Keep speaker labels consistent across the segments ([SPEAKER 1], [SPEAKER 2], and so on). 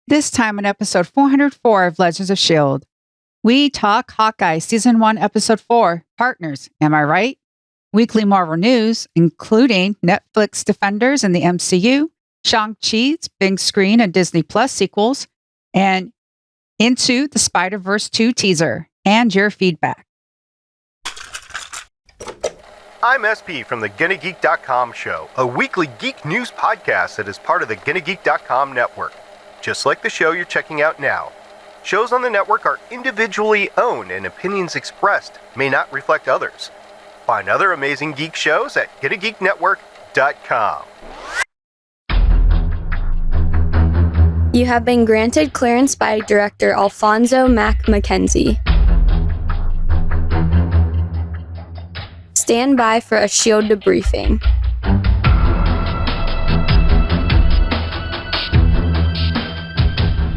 [SPEAKER 1] This time on episode 404 of Legends of S.H.I.E.L.D., we talk Hawkeye Season 1, Episode 4, Partners, Am I Right? Weekly Marvel news, including Netflix Defenders in the MCU, Shang-Chi's big screen and Disney Plus sequels, and Into the Spider-Verse 2 teaser, and your feedback.
[SPEAKER 2] I'm SP from the GonnaGeek.com show, a weekly geek news podcast that is part of the GonnaGeek.com network. Just like the show you're checking out now. Shows on the network are individually owned and opinions expressed may not reflect others. Find other amazing geek shows at GonnaGeekNetwork.com.
[SPEAKER 3] You have been granted clearance by director Alfonso Mack Mackenzie. Stand by for a S.H.I.E.L.D. debriefing.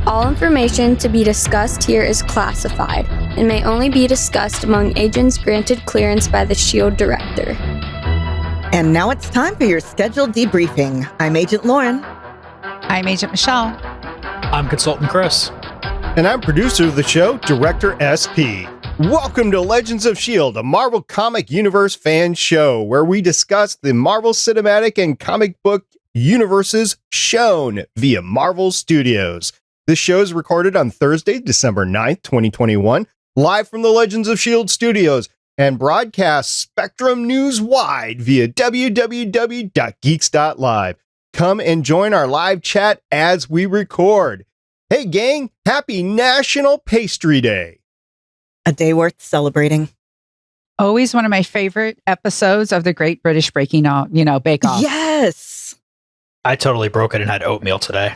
[SPEAKER 3] All information to be discussed here is classified and may only be discussed among agents granted clearance by the S.H.I.E.L.D. director.
[SPEAKER 4] And now it's time for your scheduled debriefing. I'm Agent Lauren.
[SPEAKER 1] I'm Agent Michelle.
[SPEAKER 5] I'm Consultant Chris.
[SPEAKER 2] And I'm producer of the show, Director SP. Welcome to Legends of S.H.I.E.L.D., a Marvel Comic Universe fan show where we discuss the Marvel Cinematic and comic book universes shown via Marvel Studios. This show is recorded on Thursday, December 9th, 2021, live from the Legends of S.H.I.E.L.D. studios and broadcast Spectrum News-wide via www.geeks.live. Come and join our live chat as we record. Hey gang, happy National Pastry Day.
[SPEAKER 4] A day worth celebrating.
[SPEAKER 1] Always one of my favorite episodes of the Great British Bake Off.
[SPEAKER 4] Yes!
[SPEAKER 5] I totally broke it and had oatmeal today.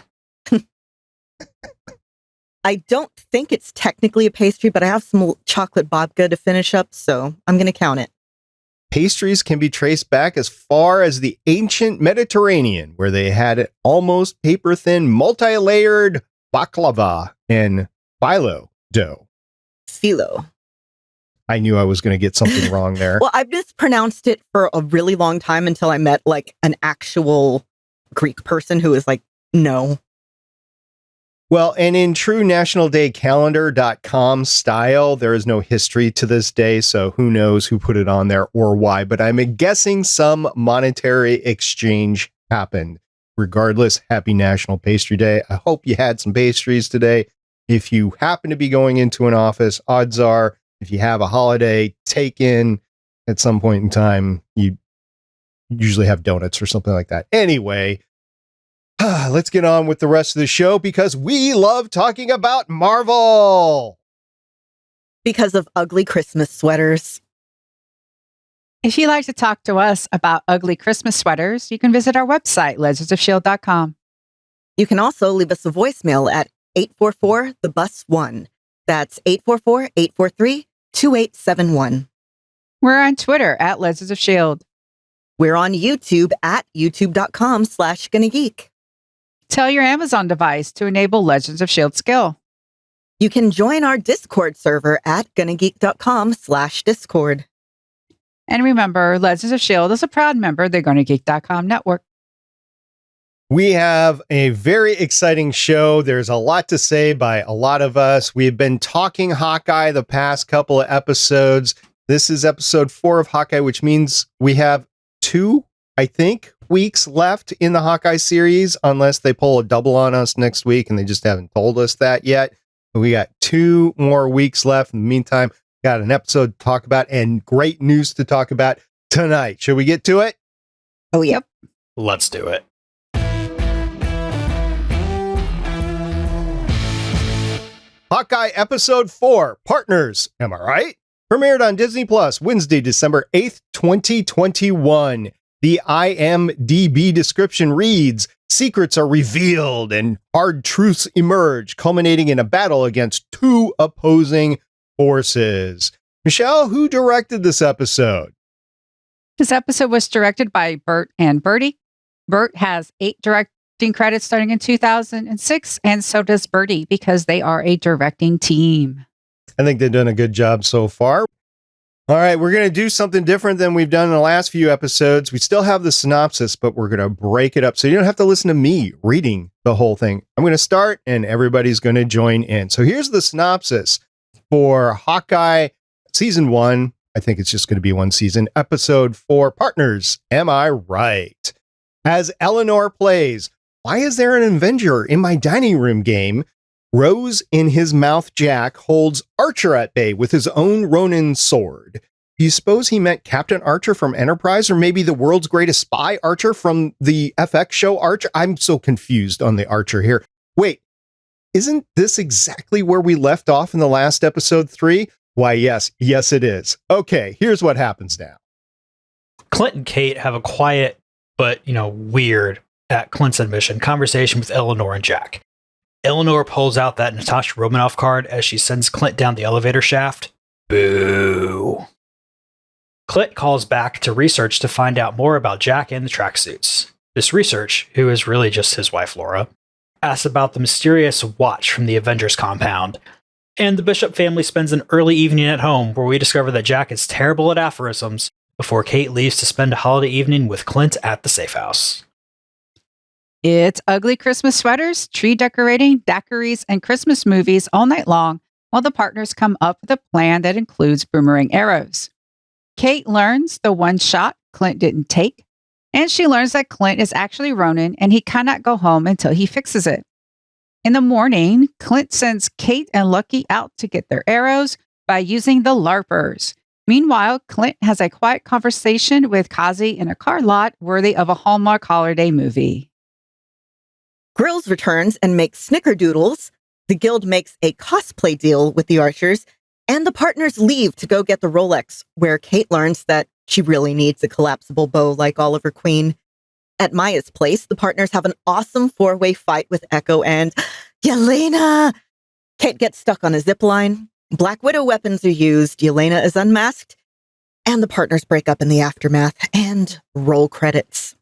[SPEAKER 4] I don't think it's technically a pastry, but I have some chocolate babka to finish up, so I'm going to count it.
[SPEAKER 2] Pastries can be traced back as far as the ancient Mediterranean, where they had almost paper-thin, multi-layered baklava and phyllo dough.
[SPEAKER 4] Phyllo.
[SPEAKER 2] I knew I was going to get something wrong there.
[SPEAKER 4] Well, I've mispronounced it for a really long time until I met like an actual Greek person who was like, no.
[SPEAKER 2] Well, and in true nationaldaycalendar.com style, there is no history to this day, so who knows who put it on there or why, but I'm guessing some monetary exchange happened. Regardless, happy National Pastry Day. I hope you had some pastries today. If you happen to be going into an office, odds are, if you have a holiday take in at some point in time, you usually have donuts or something like that. Anyway, let's get on with the rest of the show because we love talking about Marvel.
[SPEAKER 4] Because of ugly Christmas sweaters.
[SPEAKER 1] If you'd like to talk to us about ugly Christmas sweaters, you can visit our website, legendsofshield.com.
[SPEAKER 4] You can also leave us a voicemail at 844-THE-BUS-1. That's 844-843-2871.
[SPEAKER 1] We're on Twitter at Legends of S.H.I.E.L.D.
[SPEAKER 4] We're on YouTube at youtube.com/GonnaGeek.
[SPEAKER 1] Tell your Amazon device to enable Legends of S.H.I.E.L.D. skill.
[SPEAKER 4] You can join our Discord server at GonnaGeek.com/Discord.
[SPEAKER 1] And remember, Legends of S.H.I.E.L.D. is a proud member of the GonnaGeek.com network.
[SPEAKER 2] We have a very exciting show. There's a lot to say by a lot of us. We've been talking Hawkeye the past couple of episodes. This is episode 4 of Hawkeye, which means we have 2, I think, weeks left in the Hawkeye series, unless they pull a double on us next week, and they just haven't told us that yet. But we got 2 more weeks left. In the meantime, got an episode to talk about and great news to talk about tonight. Should we get to it?
[SPEAKER 4] Oh, yep.
[SPEAKER 5] Let's do it.
[SPEAKER 2] Hawkeye Episode 4, Partners, Am I Right? Premiered on Disney Plus Wednesday, December 8th, 2021. The IMDb description reads, secrets are revealed and hard truths emerge, culminating in a battle against 2 opposing forces. Michelle, who directed this episode?
[SPEAKER 1] This episode was directed by Bert and Bertie. Bert has 8 directing credits starting in 2006, and so does Bertie because they are a directing team.
[SPEAKER 2] I think they've done a good job so far. All right, we're going to do something different than we've done in the last few episodes. We still have the synopsis, but we're going to break it up so you don't have to listen to me reading the whole thing. I'm going to start and everybody's going to join in. So here's the synopsis for Hawkeye Season 1. I think it's just going to be one season. Episode 4, Partners, Am I Right? As Eleanor plays, why is there an Avenger in my dining room game? Rose in his mouth Jack holds Archer at bay with his own Ronin sword. Do you suppose he meant Captain Archer from Enterprise or maybe the world's greatest spy Archer from the FX show Archer? I'm so confused on the Archer here. Wait, isn't this exactly where we left off in the last episode 3? Why, yes, it is. Okay, here's what happens now.
[SPEAKER 5] Clint and Kate have a quiet, but, weird, at Clint's admission, conversation with Eleanor and Jack. Eleanor pulls out that Natasha Romanoff card as she sends Clint down the elevator shaft. Boo. Clint calls back to research to find out more about Jack and the tracksuits. This research, who is really just his wife Laura, asks about the mysterious watch from the Avengers compound. And the Bishop family spends an early evening at home where we discover that Jack is terrible at aphorisms before Kate leaves to spend a holiday evening with Clint at the safe house.
[SPEAKER 1] It's ugly Christmas sweaters, tree decorating, daiquiris, and Christmas movies all night long while the partners come up with a plan that includes boomerang arrows. Kate learns the one shot Clint didn't take, and she learns that Clint is actually Ronin and he cannot go home until he fixes it. In the morning, Clint sends Kate and Lucky out to get their arrows by using the LARPers. Meanwhile, Clint has a quiet conversation with Kazi in a car lot worthy of a Hallmark holiday movie.
[SPEAKER 4] Grills returns and makes snickerdoodles. The guild makes a cosplay deal with the Archers, and the partners leave to go get the Rolex, where Kate learns that she really needs a collapsible bow like Oliver Queen. At Maya's place, the partners have an awesome 4-way fight with Echo and Yelena. Kate gets stuck on a zip line. Black Widow weapons are used. Yelena is unmasked, and the partners break up in the aftermath. And roll credits.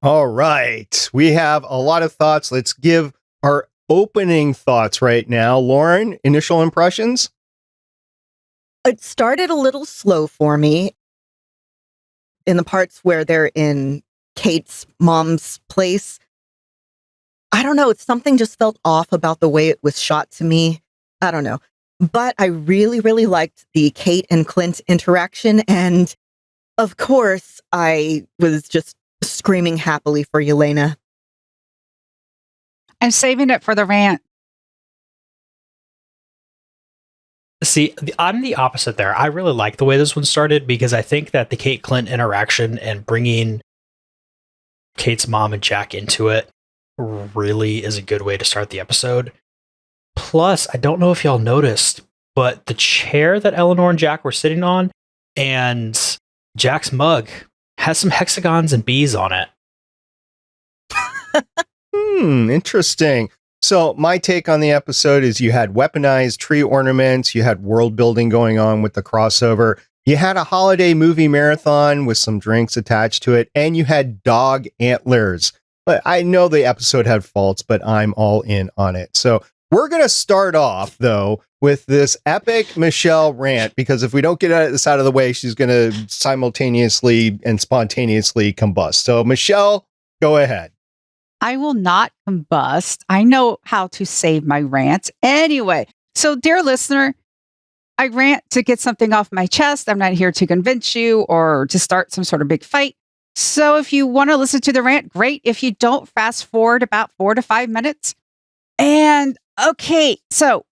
[SPEAKER 2] All right. We have a lot of thoughts. Let's give our opening thoughts right now. Lauren, initial impressions?
[SPEAKER 4] It started a little slow for me in the parts where they're in Kate's mom's place. I don't know. Something just felt off about the way it was shot to me. I don't know. But I really, really liked the Kate and Clint interaction. And of course, I was just screaming happily for Yelena.
[SPEAKER 1] I'm saving it for the rant.
[SPEAKER 5] See, I'm the opposite there. I really like the way this one started because I think that the Kate-Clint interaction and bringing Kate's mom and Jack into it really is a good way to start the episode. Plus, I don't know if y'all noticed, but the chair that Eleanor and Jack were sitting on and Jack's mug has some hexagons and bees on it.
[SPEAKER 2] Interesting. So my take on the episode is you had weaponized tree ornaments, you had world building going on with the crossover, you had a holiday movie marathon with some drinks attached to it, and you had dog antlers. But I know the episode had faults, but I'm all in on it. So we're going to start off, though, with this epic Michelle rant, because if we don't get this out of the way, she's going to simultaneously and spontaneously combust. So, Michelle, go ahead.
[SPEAKER 1] I will not combust. I know how to save my rants. Anyway, so dear listener, I rant to get something off my chest. I'm not here to convince you or to start some sort of big fight. So if you want to listen to the rant, great. If you don't, fast forward about 4 to 5 minutes. And okay, so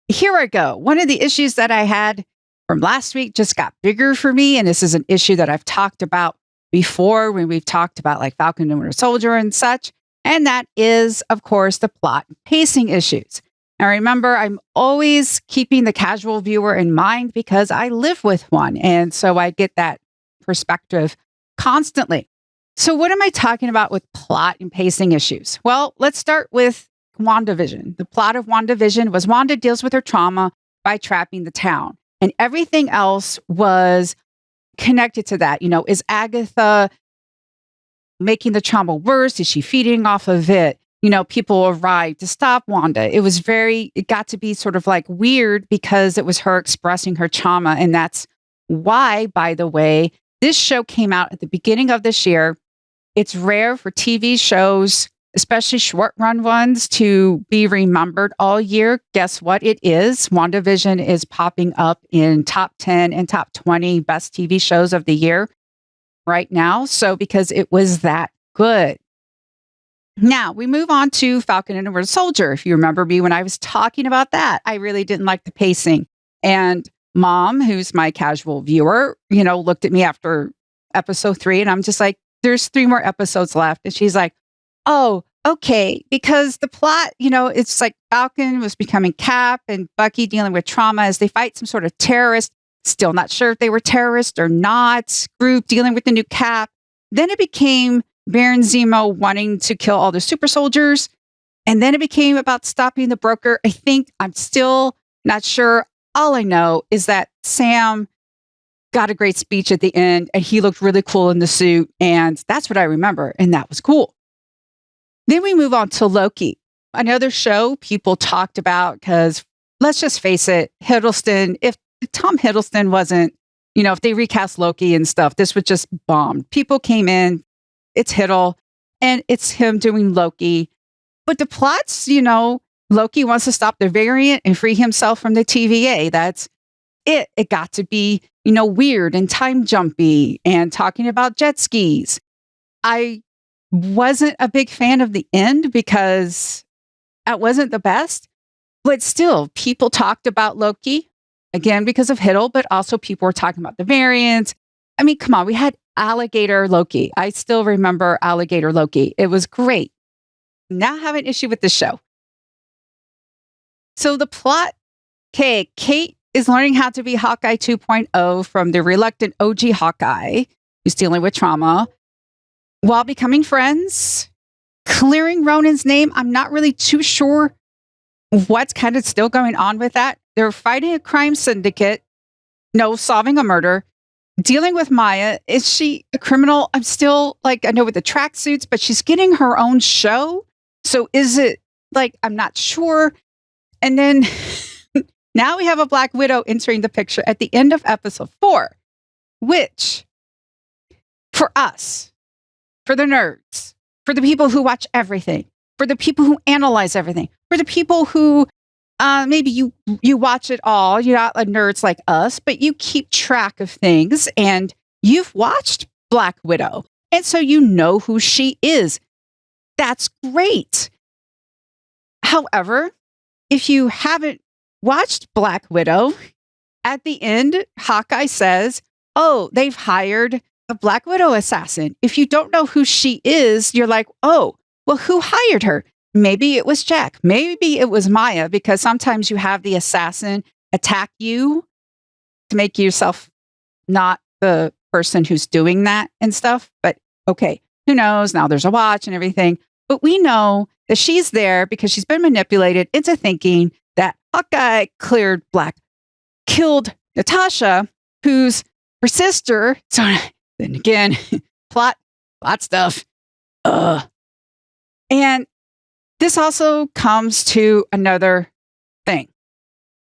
[SPEAKER 1] here I go. One of the issues that I had from last week just got bigger for me. And this is an issue that I've talked about before when we've talked about like Falcon and Winter Soldier and such. And that is, of course, the plot and pacing issues. Now, remember, I'm always keeping the casual viewer in mind because I live with one. And so I get that perspective constantly. So what am I talking about with plot and pacing issues? Well, let's start with WandaVision. The plot of WandaVision was Wanda deals with her trauma by trapping the town. And everything else was connected to that. You know, is Agatha making the trauma worse? Is she feeding off of it? You know, people arrived to stop Wanda. It got to be sort of like weird because it was her expressing her trauma. And that's why, by the way, this show came out at the beginning of this year. It's rare for TV shows, especially short run ones, to be remembered all year. Guess what it is? WandaVision is popping up in top 10 and top 20 best TV shows of the year right now. So because it was that good. Now we move on to Falcon and the Winter Soldier. If you remember me when I was talking about that, I really didn't like the pacing. And Mom, who's my casual viewer, looked at me after episode 3 and I'm just like, there's 3 more episodes left. And she's like, oh, okay. Because the plot, it's like Falcon was becoming Cap and Bucky dealing with trauma as they fight some sort of terrorist. Still not sure if they were terrorists or not. Group dealing with the new Cap. Then it became Baron Zemo wanting to kill all the super soldiers. And then it became about stopping the broker. I'm still not sure. All I know is that Sam got a great speech at the end and he looked really cool in the suit. And that's what I remember. And that was cool. Then we move on to Loki, another show people talked about because let's just face it, Hiddleston, if Tom Hiddleston wasn't, if they recast Loki and stuff, this would just bomb. People came in, it's Hiddle, and it's him doing Loki. But the plots, Loki wants to stop the variant and free himself from the TVA. That's it. It got to be, weird and time jumpy and talking about jet skis. I wasn't a big fan of the end because that wasn't the best. But still, people talked about Loki, again, because of Hiddle, but also people were talking about the variants. I mean, come on, we had Alligator Loki. I still remember Alligator Loki. It was great. Now I have an issue with the show. So the plot, Kate is learning how to be Hawkeye 2.0 from the reluctant OG Hawkeye, who's dealing with trauma, while becoming friends, clearing Ronan's name. I'm not really too sure what's kind of still going on with that. They're fighting a crime syndicate, solving a murder, dealing with Maya. Is she a criminal? I'm still I know with the tracksuits, but she's getting her own show. So is it I'm not sure. And then now we have a Black Widow entering the picture at the end of episode 4, which for us, for the nerds, for the people who watch everything, for the people who analyze everything, for the people who maybe you watch it all, you're not nerds like us, but you keep track of things and you've watched Black Widow. And so you know who she is. That's great. However, if you haven't watched Black Widow, at the end, Hawkeye says, oh, they've hired a Black Widow assassin. If you don't know who she is, you're like, oh, well, who hired her? Maybe it was Jack. Maybe it was Maya, because sometimes you have the assassin attack you to make yourself not the person who's doing that and stuff. But okay, who knows? Now there's a watch and everything. But we know that she's there because she's been manipulated into thinking that Hawkeye killed Natasha, who's her sister. So then again, plot stuff. And this also comes to another thing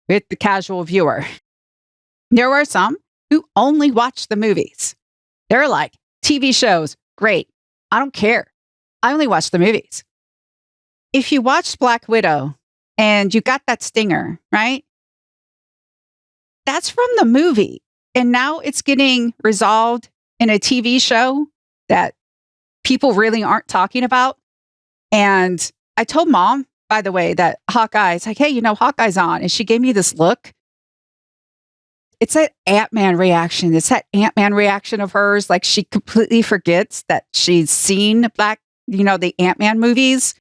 [SPEAKER 1] with the casual viewer. There are some who only watch the movies. They're like, TV shows, great. I don't care. I only watch the movies. If you watched Black Widow and you got that stinger, right? That's from the movie. And now it's getting resolved in a TV show that people really aren't talking about. And I told Mom, by the way, that Hawkeye's like, hey, Hawkeye's on. And she gave me this look. It's that Ant-Man reaction. It's that Ant-Man reaction of hers. Like she completely forgets that she's seen the Ant-Man movies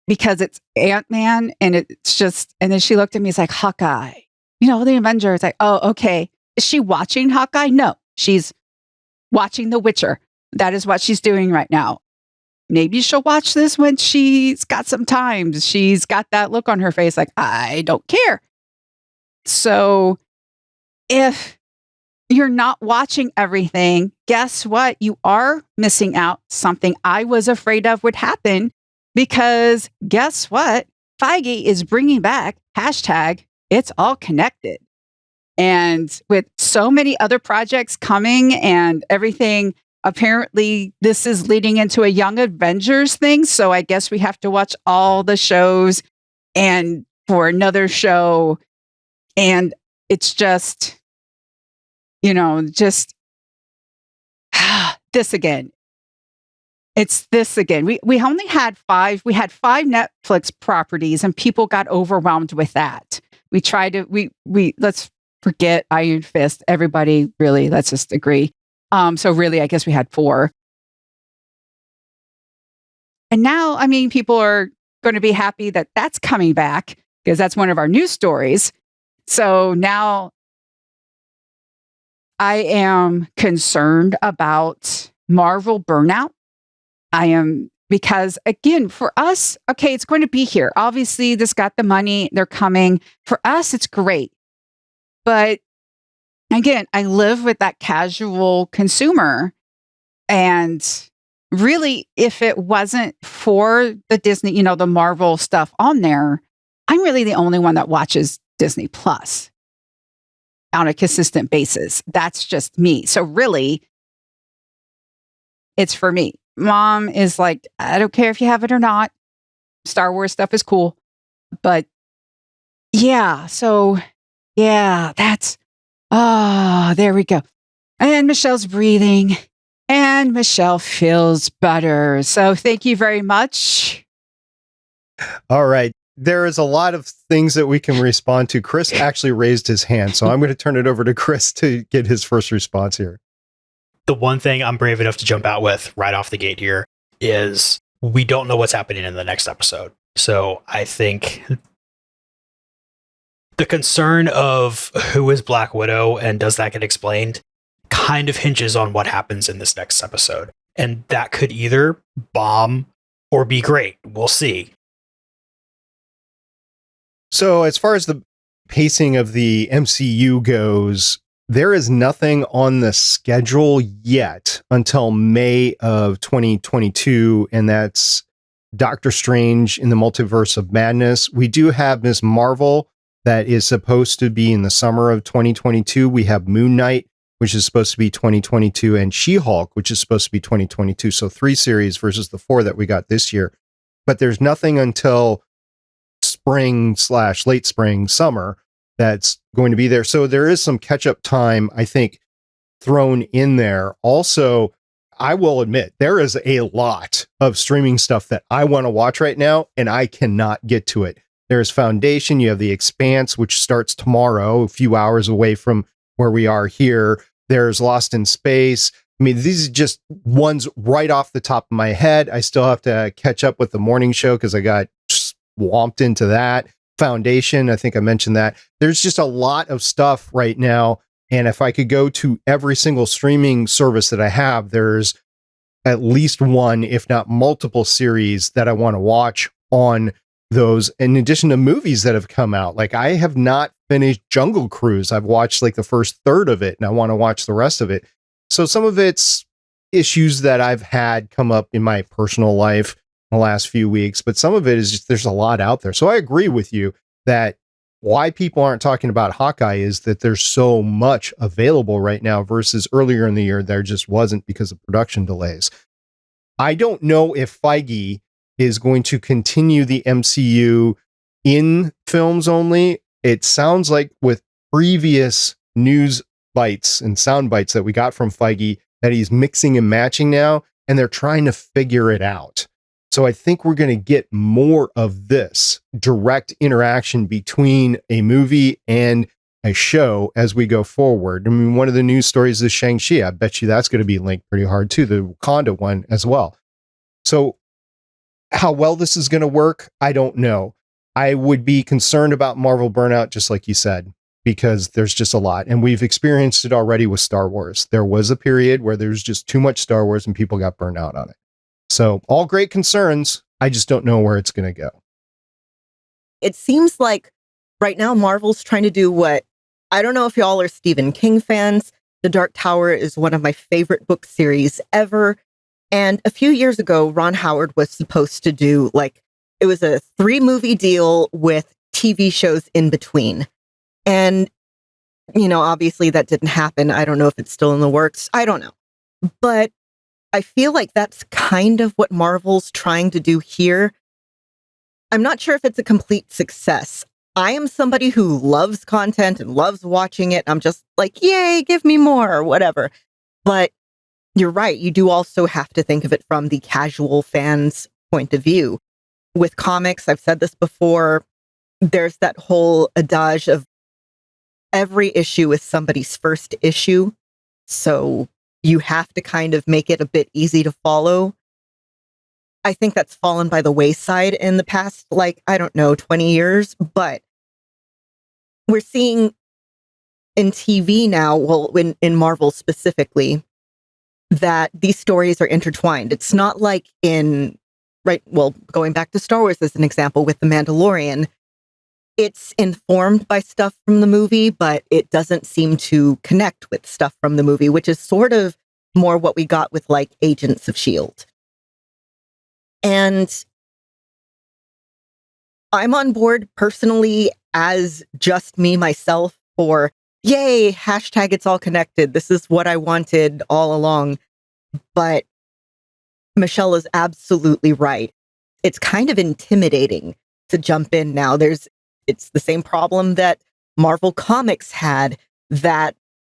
[SPEAKER 1] because it's Ant-Man. And it's just, and then she looked at me, it's like, Hawkeye, the Avengers. Like, oh, okay. Is she watching Hawkeye? No, she's watching The Witcher. That is what she's doing right now. Maybe she'll watch this when she's got some time. She's got that look on her face like, I don't care. So if you're not watching everything, guess what? You are missing out. Something I was afraid of would happen because guess what? Feige is bringing back #, it's all connected. And with so many other projects coming and everything, apparently this is leading into a Young Avengers thing. So I guess we have to watch all the shows and for another show. And it's just, just this again. It's this again. We only had five. We had 5 Netflix properties, and people got overwhelmed with that. We tried to. We let's forget Iron Fist. Everybody, really, let's just agree. So really, I guess we had 4. And now, I mean, people are going to be happy that that's coming back because that's one of our news stories. So now, I am concerned about Marvel Burnout. I am, because again, for us, okay, it's going to be here. Obviously, this got the money. They're coming. For us, it's great. But again, I live with that casual consumer. And really, if it wasn't for the Disney, the Marvel stuff on there, I'm really the only one that watches Disney Plus on a consistent basis. That's just me. So really, it's for me. Mom is like, I don't care if you have it or not. Star Wars stuff is cool. But yeah, so yeah, that's, there we go. And Michelle's breathing and Michelle feels better. So thank you very much.
[SPEAKER 2] All right. There is a lot of things that we can respond to. Chris actually raised his hand, so I'm going to turn it over to Chris to get his first response here.
[SPEAKER 5] The one thing I'm brave enough to jump out with right off the gate here is we don't know what's happening in the next episode. So I think the concern of who is Black Widow and does that get explained kind of hinges on what happens in this next episode. And that could either bomb or be great. We'll see.
[SPEAKER 2] So as far as the pacing of the MCU goes, there is nothing on the schedule yet until May of 2022, and that's Doctor Strange in the Multiverse of Madness. We do have Ms. Marvel that is supposed to be in the summer of 2022. We have Moon Knight, which is supposed to be 2022, and She-Hulk, which is supposed to be 2022. So 3 series versus the 4 that we got this year. But there's nothing until spring/late spring, summer that's going to be there. So there is some catch-up time, I think, thrown in there. Also, I will admit, there is a lot of streaming stuff that I want to watch right now, and I cannot get to it. There's Foundation, you have The Expanse, which starts tomorrow, a few hours away from where we are here. There's Lost in Space. I mean, these are just ones right off the top of my head. I still have to catch up with the morning show because I got swamped into that. Foundation, I think I mentioned that. There's just a lot of stuff right now. And if I could go to every single streaming service that I have, there's at least one, if not multiple series that I want to watch on those, in addition to movies that have come out. Like, I have not finished Jungle Cruise. I've watched like the first third of it, and I want to watch the rest of it. So some of it's issues that I've had come up in my personal life in the last few weeks, but some of it is just, there's a lot out there. So I agree with you that why people aren't talking about Hawkeye is that there's so much available right now versus earlier in the year there just wasn't because of production delays. I don't know if Feige is going to continue the MCU in films only. It sounds like with previous news bites and sound bites that we got from Feige that he's mixing and matching now, and they're trying to figure it out. So I think we're going to get more of this direct interaction between a movie and a show as we go forward. I mean, one of the news stories is Shang-Chi. I bet you that's going to be linked pretty hard too, the Wakanda one as well. So how well this is going to work, I don't know. I would be concerned about Marvel Burnout, just like you said, because there's just a lot. And we've experienced it already with Star Wars. There was a period where there's just too much Star Wars and people got burned out on it. So all great concerns. I just don't know where it's going to go.
[SPEAKER 4] It seems like right now Marvel's trying to do what, I don't know if y'all are Stephen King fans. The Dark Tower is one of my favorite book series ever. And a few years ago, Ron Howard was supposed to do it was a 3-movie deal with TV shows in between. And Obviously that didn't happen. I don't know if it's still in the works. I don't know. But I feel like that's kind of what Marvel's trying to do here. I'm not sure if it's a complete success. I am somebody who loves content and loves watching it. I'm just like, yay, give me more or whatever. But you're right. You do also have to think of it from the casual fan's point of view. With comics, I've said this before, there's that whole adage of every issue is somebody's first issue. So you have to kind of make it a bit easy to follow. I think that's fallen by the wayside in the past, 20 years. But we're seeing in TV now, in Marvel specifically, that these stories are intertwined. It's not like going back to Star Wars as an example with The Mandalorian, it's informed by stuff from the movie, but it doesn't seem to connect with stuff from the movie, which is sort of more what we got with Agents of S.H.I.E.L.D. And I'm on board personally as just me myself for, yay, hashtag it's all connected. This is what I wanted all along. But Michelle is absolutely right. It's kind of intimidating to jump in now. It's the same problem that Marvel Comics had, that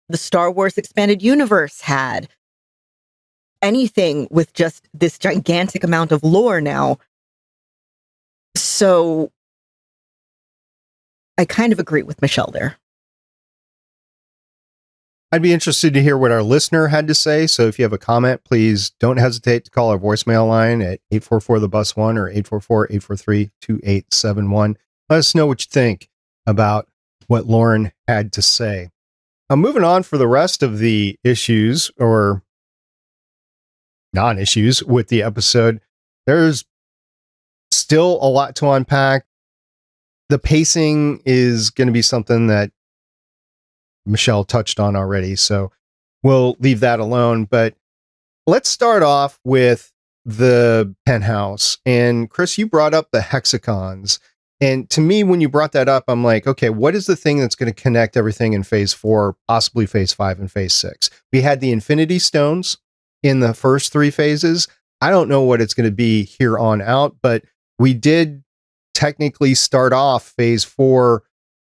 [SPEAKER 4] the Star Wars Expanded Universe had. Anything with just this gigantic amount of lore now. So I kind of agree with Michelle there.
[SPEAKER 2] I'd be interested to hear what our listener had to say. So if you have a comment, please don't hesitate to call our voicemail line at 844-THE-BUS-1 or 844-843-2871. Let us know what you think about what Lauren had to say. Moving on for the rest of the issues or non-issues with the episode, there's still a lot to unpack. The pacing is going to be something that Michelle touched on already, so we'll leave that alone. But let's start off with the penthouse. And Chris, you brought up the hexagons. And to me, when you brought that up, I'm like, okay, what is the thing that's going to connect everything in phase 4, possibly phase 5 and phase 6? We had the Infinity Stones in the first 3 phases. I don't know what it's going to be here on out, but we did technically start off phase 4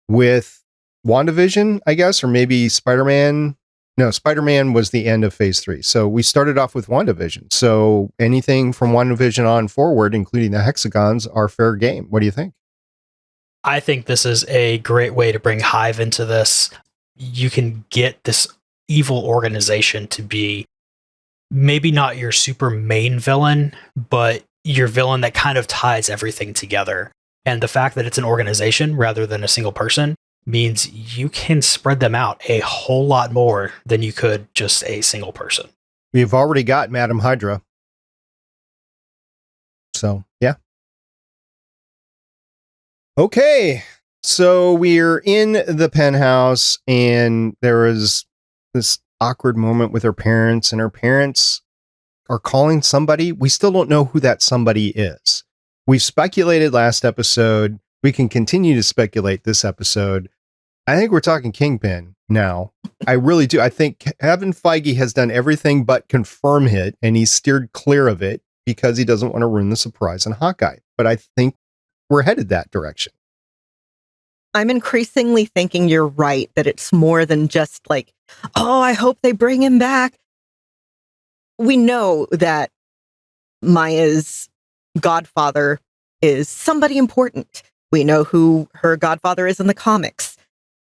[SPEAKER 2] with WandaVision, I guess, or maybe Spider-Man. No, Spider-Man was the end of phase 3. So we started off with WandaVision. So anything from WandaVision on forward, including the hexagons, are fair game. What do you think?
[SPEAKER 5] I think this is a great way to bring Hive into this. You can get this evil organization to be maybe not your super main villain, but your villain that kind of ties everything together. And the fact that it's an organization rather than a single person means you can spread them out a whole lot more than you could just a single person.
[SPEAKER 2] We've already got Madam Hydra. So, yeah. Okay, so we're in the penthouse, and there is this awkward moment with her parents, and her parents are calling somebody. We still don't know who that somebody is. We speculated last episode. We can continue to speculate this episode. I think we're talking Kingpin now. I really do. I think Kevin Feige has done everything but confirm it, and he's steered clear of it because he doesn't want to ruin the surprise on Hawkeye. But I think we're headed that direction.
[SPEAKER 4] I'm increasingly thinking you're right, that it's more than just oh, I hope they bring him back. We know that Maya's godfather is somebody important. We know who her godfather is in the comics.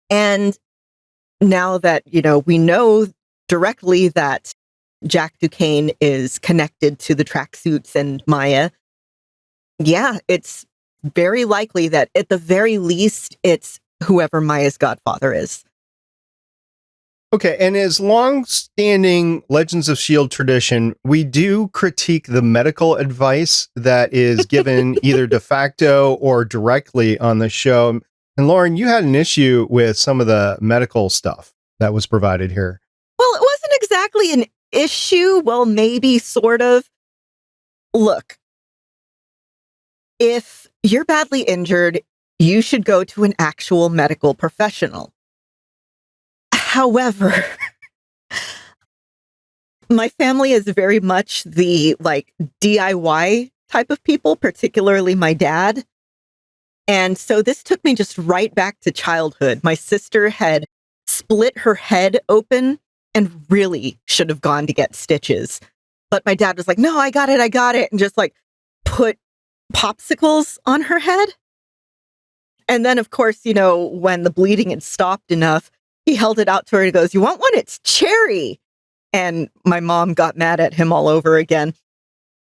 [SPEAKER 4] And now that, we know directly that Jack Duquesne is connected to the tracksuits and Maya, yeah, it's very likely that at the very least, it's whoever Maya's godfather is.
[SPEAKER 2] Okay, and as long-standing Legends of S.H.I.E.L.D. tradition, we do critique the medical advice that is given either de facto or directly on the show. And Lauren, you had an issue with some of the medical stuff that was provided here.
[SPEAKER 4] Well, it wasn't exactly an issue. Well, maybe sort of. Look, if you're badly injured, you should go to an actual medical professional. However, my family is very much the like DIY type of people, particularly my dad. And so this took me just right back to childhood. My sister had split her head open and really should have gone to get stitches. But my dad was like, no, I got it. And just like put popsicles on her head. And then, of course, you know, when the bleeding had stopped enough, he held it out to her and goes, you want one? It's cherry. And my mom got mad at him all over again.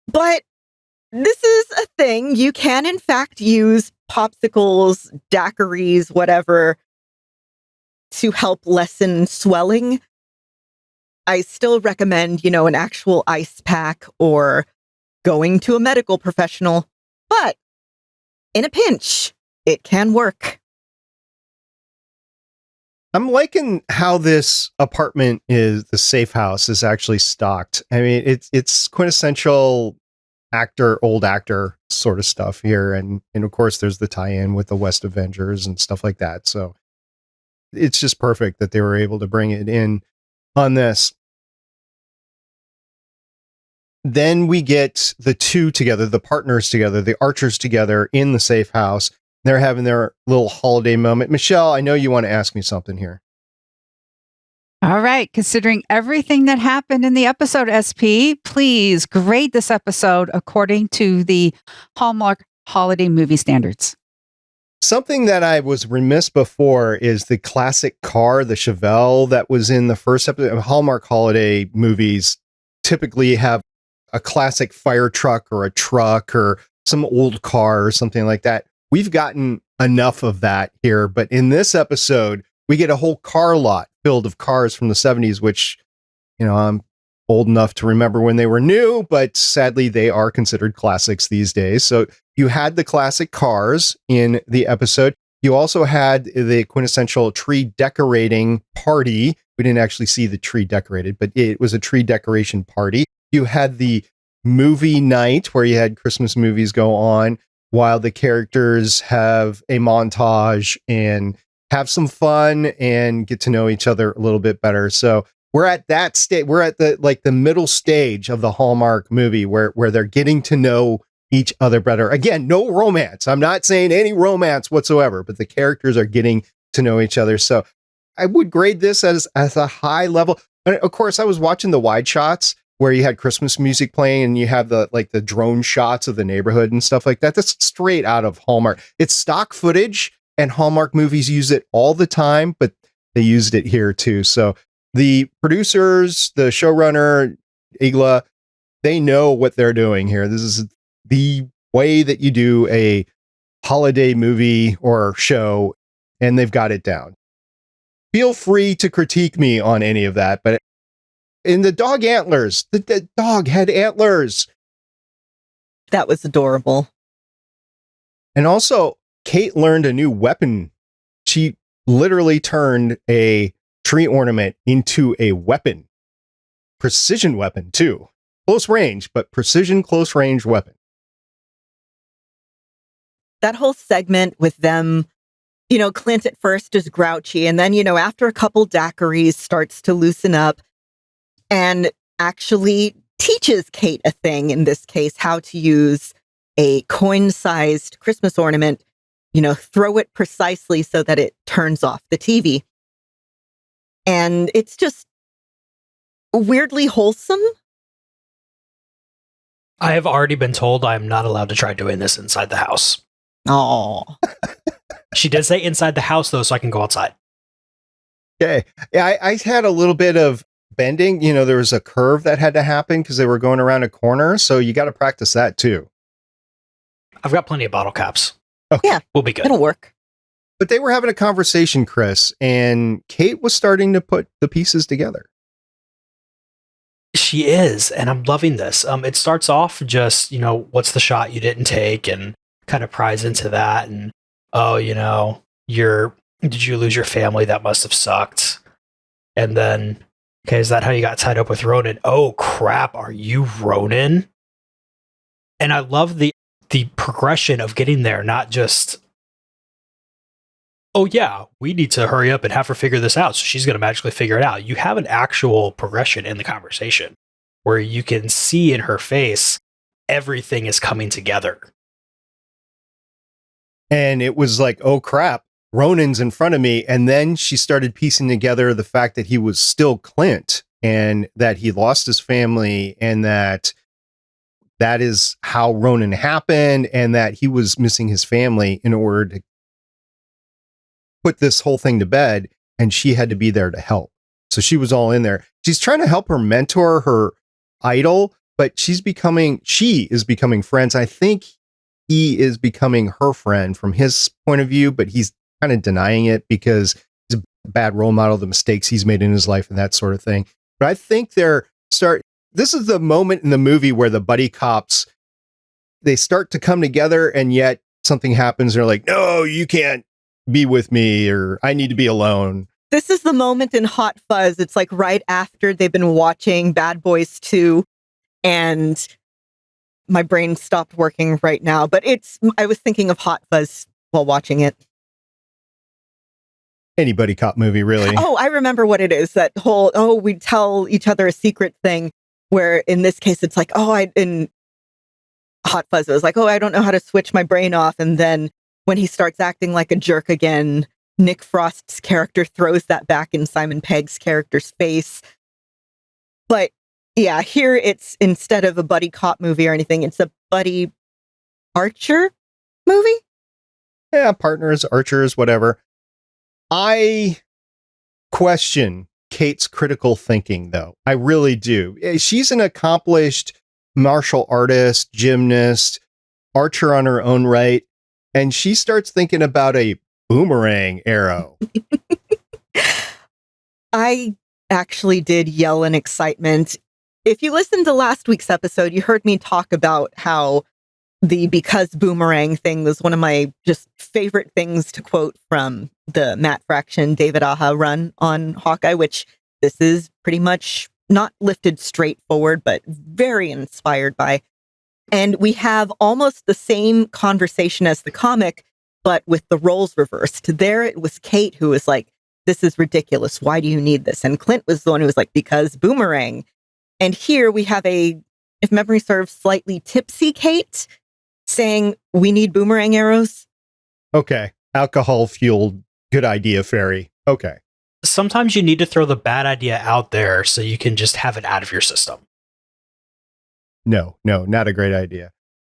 [SPEAKER 4] But this is a thing. You can, in fact, use popsicles, daiquiris, whatever, to help lessen swelling. I still recommend, you know, an actual ice pack or going to a medical professional. But in a pinch, it can work.
[SPEAKER 2] I'm liking how this apartment is, the safe house is actually stocked. I mean, it's quintessential old actor sort of stuff here. And of course, there's the tie-in with the West Avengers and stuff like that. So it's just perfect that they were able to bring it in on this. Then we get the two together, the partners together, the archers together in the safe house. They're having their little holiday moment. Michelle, I know you want to ask me something here.
[SPEAKER 1] All right. Considering everything that happened in the episode, SP, please grade this episode according to the Hallmark holiday movie standards.
[SPEAKER 2] Something that I was remiss before is the classic car, the Chevelle that was in the first episode. Hallmark holiday movies typically have a classic fire truck or a truck or some old car or something like that. We've gotten enough of that here, but in this episode, we get a whole car lot filled of cars from the 70s, which, you know, I'm old enough to remember when they were new, but sadly they are considered classics these days. So you had the classic cars in the episode. You also had the quintessential tree decorating party. We didn't actually see the tree decorated, but it was a tree decoration party. You had the movie night where you had Christmas movies go on while the characters have a montage and have some fun and get to know each other a little bit better. So we're at that stage. We're at the middle stage of the Hallmark movie where they're getting to know each other better. Again, no romance. I'm not saying any romance whatsoever, but the characters are getting to know each other. So I would grade this as a high level. And of course, I was watching the wide shots where you had Christmas music playing and you have the drone shots of the neighborhood and stuff like that. That's straight out of Hallmark. It's stock footage and Hallmark movies use it all the time, but they used it here too. So the producers, the showrunner, Igla, they know what they're doing here. This is the way that you do a holiday movie or show, and they've got it down. Feel free to critique me on any of that, but in the dog antlers, the dog had antlers.
[SPEAKER 4] That was adorable.
[SPEAKER 2] And also, Kate learned a new weapon. She literally turned a tree ornament into a weapon. Precision weapon, too. Close range, but precision close range weapon.
[SPEAKER 4] That whole segment with them, you know, Clint at first is grouchy, and then, you know, after a couple daiquiris starts to loosen up and actually teaches Kate a thing, in this case, how to use a coin-sized Christmas ornament, you know, throw it precisely so that it turns off the TV. And it's just weirdly wholesome.
[SPEAKER 5] I have already been told I am not allowed to try doing this inside the house.
[SPEAKER 4] Oh,
[SPEAKER 5] She did say inside the house, though, so I can go outside.
[SPEAKER 2] Okay. Yeah, I had a little bit of bending. You know, there was a curve that had to happen because they were going around a corner. So you got to practice that too.
[SPEAKER 5] I've got plenty of bottle caps.
[SPEAKER 2] Okay.
[SPEAKER 4] yeah,
[SPEAKER 5] We'll be good.
[SPEAKER 4] it'll work.
[SPEAKER 2] But they were having a conversation, Chris, and Kate was starting to put the pieces together.
[SPEAKER 5] She is, and I'm loving this. It starts off just, you know, what's the shot you didn't take, and kind of pries into that. And, oh, you know, did you lose your family? That must have sucked. And then, okay, is that how you got tied up with Ronan? Oh, crap. Are you Ronan? And I love the progression of getting there, not just, oh yeah, we need to hurry up and have her figure this out. So she's going to magically figure it out. You have an actual progression in the conversation where you can see in her face everything is coming together.
[SPEAKER 2] And it was like, oh crap, Ronan's in front of me. And then she started piecing together the fact that he was still Clint and that he lost his family and that is how Ronan happened and that he was missing his family in order to put this whole thing to bed. And she had to be there to help. So she was all in there. She's trying to help her mentor, her idol, but she is becoming friends. I think he is becoming her friend from his point of view, but he's kind of denying it because he's a bad role model, the mistakes he's made in his life and that sort of thing. But I think this is the moment in the movie where the buddy cops, they start to come together and yet something happens. And they're like, no, you can't be with me or I need to be alone.
[SPEAKER 4] This is the moment in Hot Fuzz. It's like right after they've been watching Bad Boys 2 and my brain stopped working right now, but I was thinking of Hot Fuzz while watching it.
[SPEAKER 2] Any buddy cop movie, really.
[SPEAKER 4] Oh, I remember what it is. That whole, we tell each other a secret thing, where in this case, it's like, in Hot Fuzz, it was like, I don't know how to switch my brain off. And then when he starts acting like a jerk again, Nick Frost's character throws that back in Simon Pegg's character's face. But yeah, here it's, instead of a buddy cop movie or anything, it's a buddy archer movie?
[SPEAKER 2] Yeah, partners, archers, whatever. I question Kate's critical thinking, though. I really do. She's an accomplished martial artist, gymnast, archer on her own right, and she starts thinking about a boomerang arrow.
[SPEAKER 4] I actually did yell in excitement. If you listened to last week's episode, you heard me talk about how the because boomerang thing was one of my just favorite things to quote from the Matt Fraction, David Aja run on Hawkeye, which this is pretty much not lifted straightforward, but very inspired by. And we have almost the same conversation as the comic, but with the roles reversed. There it was Kate who was like, this is ridiculous. Why do you need this? And Clint was the one who was like, because boomerang. And here we have a, if memory serves, slightly tipsy Kate saying, we need boomerang arrows.
[SPEAKER 2] Okay. Alcohol-fueled good idea, fairy. Okay.
[SPEAKER 5] Sometimes you need to throw the bad idea out there so you can just have it out of your system.
[SPEAKER 2] No, not a great idea.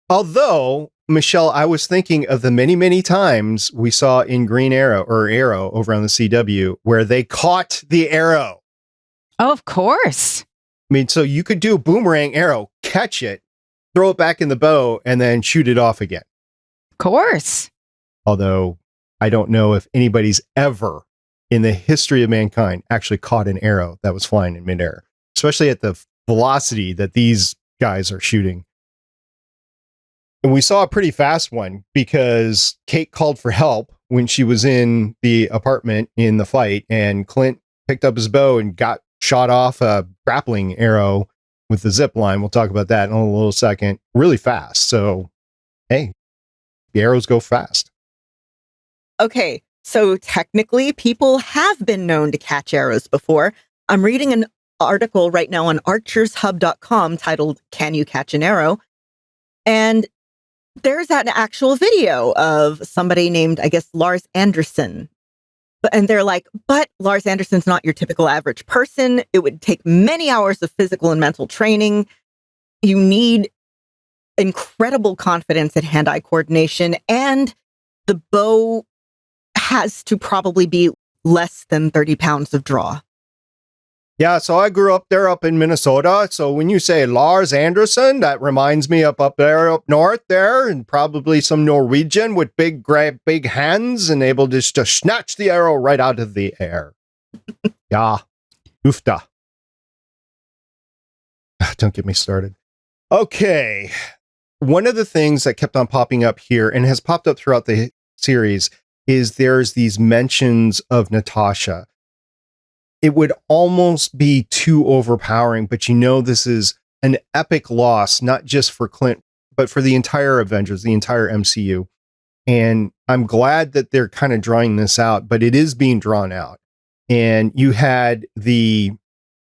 [SPEAKER 2] Although, Michelle, I was thinking of the many, many times we saw in Green Arrow or Arrow over on the CW where they caught the arrow.
[SPEAKER 1] Oh, of course.
[SPEAKER 2] I mean, so you could do a boomerang arrow, catch it, throw it back in the bow, and then shoot it off again.
[SPEAKER 1] Of course.
[SPEAKER 2] Although I don't know if anybody's ever in the history of mankind actually caught an arrow that was flying in midair, especially at the velocity that these guys are shooting. And we saw a pretty fast one because Kate called for help when she was in the apartment in the fight, and Clint picked up his bow and got shot off a grappling arrow with the zip line. We'll talk about that in a little second. Really fast. So, hey, the arrows go fast.
[SPEAKER 4] Okay, so technically people have been known to catch arrows before. I'm reading an article right now on archershub.com titled, Can You Catch an Arrow? And there's an actual video of somebody named, I guess, Lars Anderson. And they're like, but Lars Anderson's not your typical average person. It would take many hours of physical and mental training. You need incredible confidence and hand-eye coordination. And the bow has to probably be less than 30 pounds of draw.
[SPEAKER 2] Yeah, so I grew up there up in Minnesota. So when you say Lars Anderson, that reminds me up there up north there, and probably some Norwegian with big hands and able just to snatch the arrow right out of the air. Yeah, oofta. Don't get me started. Okay, one of the things that kept on popping up here and has popped up throughout the series is there's these mentions of Natasha. It would almost be too overpowering, but you know this is an epic loss, not just for Clint, but for the entire Avengers, the entire MCU. And I'm glad that they're kind of drawing this out, but it is being drawn out. And you had the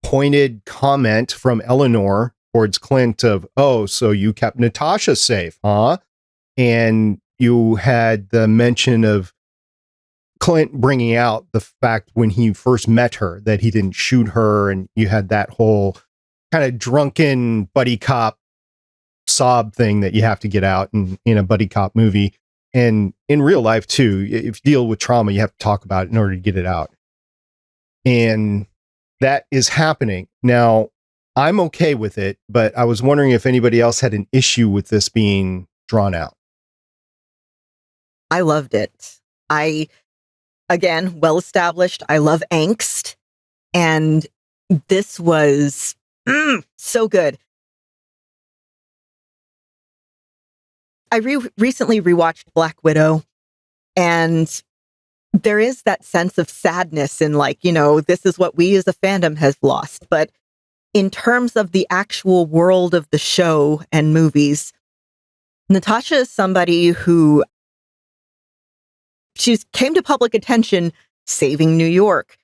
[SPEAKER 2] pointed comment from Eleanor towards Clint of, oh, so you kept Natasha safe, huh? And you had the mention of Clint bringing out the fact when he first met her that he didn't shoot her. And you had that whole kind of drunken buddy cop sob thing that you have to get out in a buddy cop movie. And in real life too, if you deal with trauma, you have to talk about it in order to get it out. And that is happening. Now, I'm okay with it, but I was wondering if anybody else had an issue with this being drawn out.
[SPEAKER 4] I loved it. Again, well established. I love angst. And this was so good. I recently rewatched Black Widow, and there is that sense of sadness in, like, this is what we as a fandom has lost. But in terms of the actual world of the show and movies, Natasha is somebody who she came to public attention saving New York,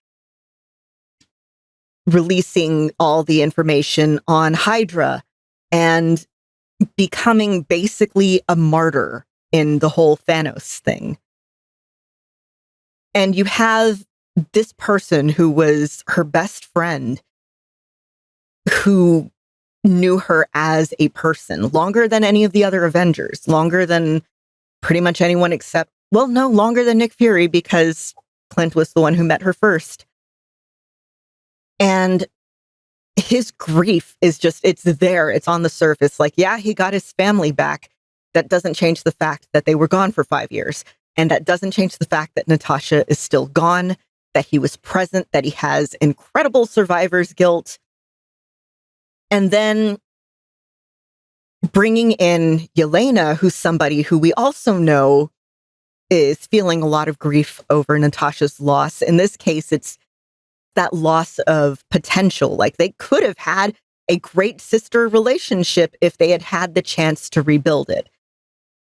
[SPEAKER 4] releasing all the information on Hydra, and becoming basically a martyr in the whole Thanos thing. And you have this person who was her best friend, who knew her as a person longer than any of the other Avengers, longer than pretty much anyone except, well, no, longer than Nick Fury, because Clint was the one who met her first. And his grief is just, it's there, it's on the surface. Like, yeah, he got his family back. That doesn't change the fact that they were gone for 5 years. And that doesn't change the fact that Natasha is still gone, that he was present, that he has incredible survivor's guilt. And then bringing in Yelena, who's somebody who we also know is feeling a lot of grief over Natasha's loss. In this case, it's that loss of potential. Like, they could have had a great sister relationship if they had had the chance to rebuild it.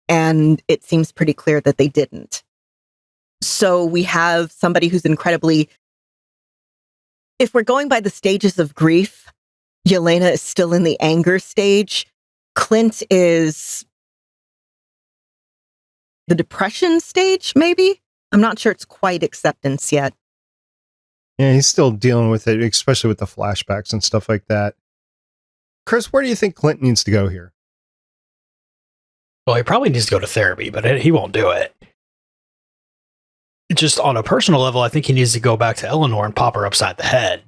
[SPEAKER 4] And it seems pretty clear that they didn't. So we have somebody who's incredibly, if we're going by the stages of grief, Yelena is still in the anger stage. Clint is the depression stage, maybe? I'm not sure it's quite acceptance yet.
[SPEAKER 2] Yeah, he's still dealing with it, especially with the flashbacks and stuff like that. Chris, where do you think Clint needs to go here?
[SPEAKER 5] Well, he probably needs to go to therapy, but he won't do it. Just on a personal level, I think he needs to go back to Eleanor and pop her upside the head.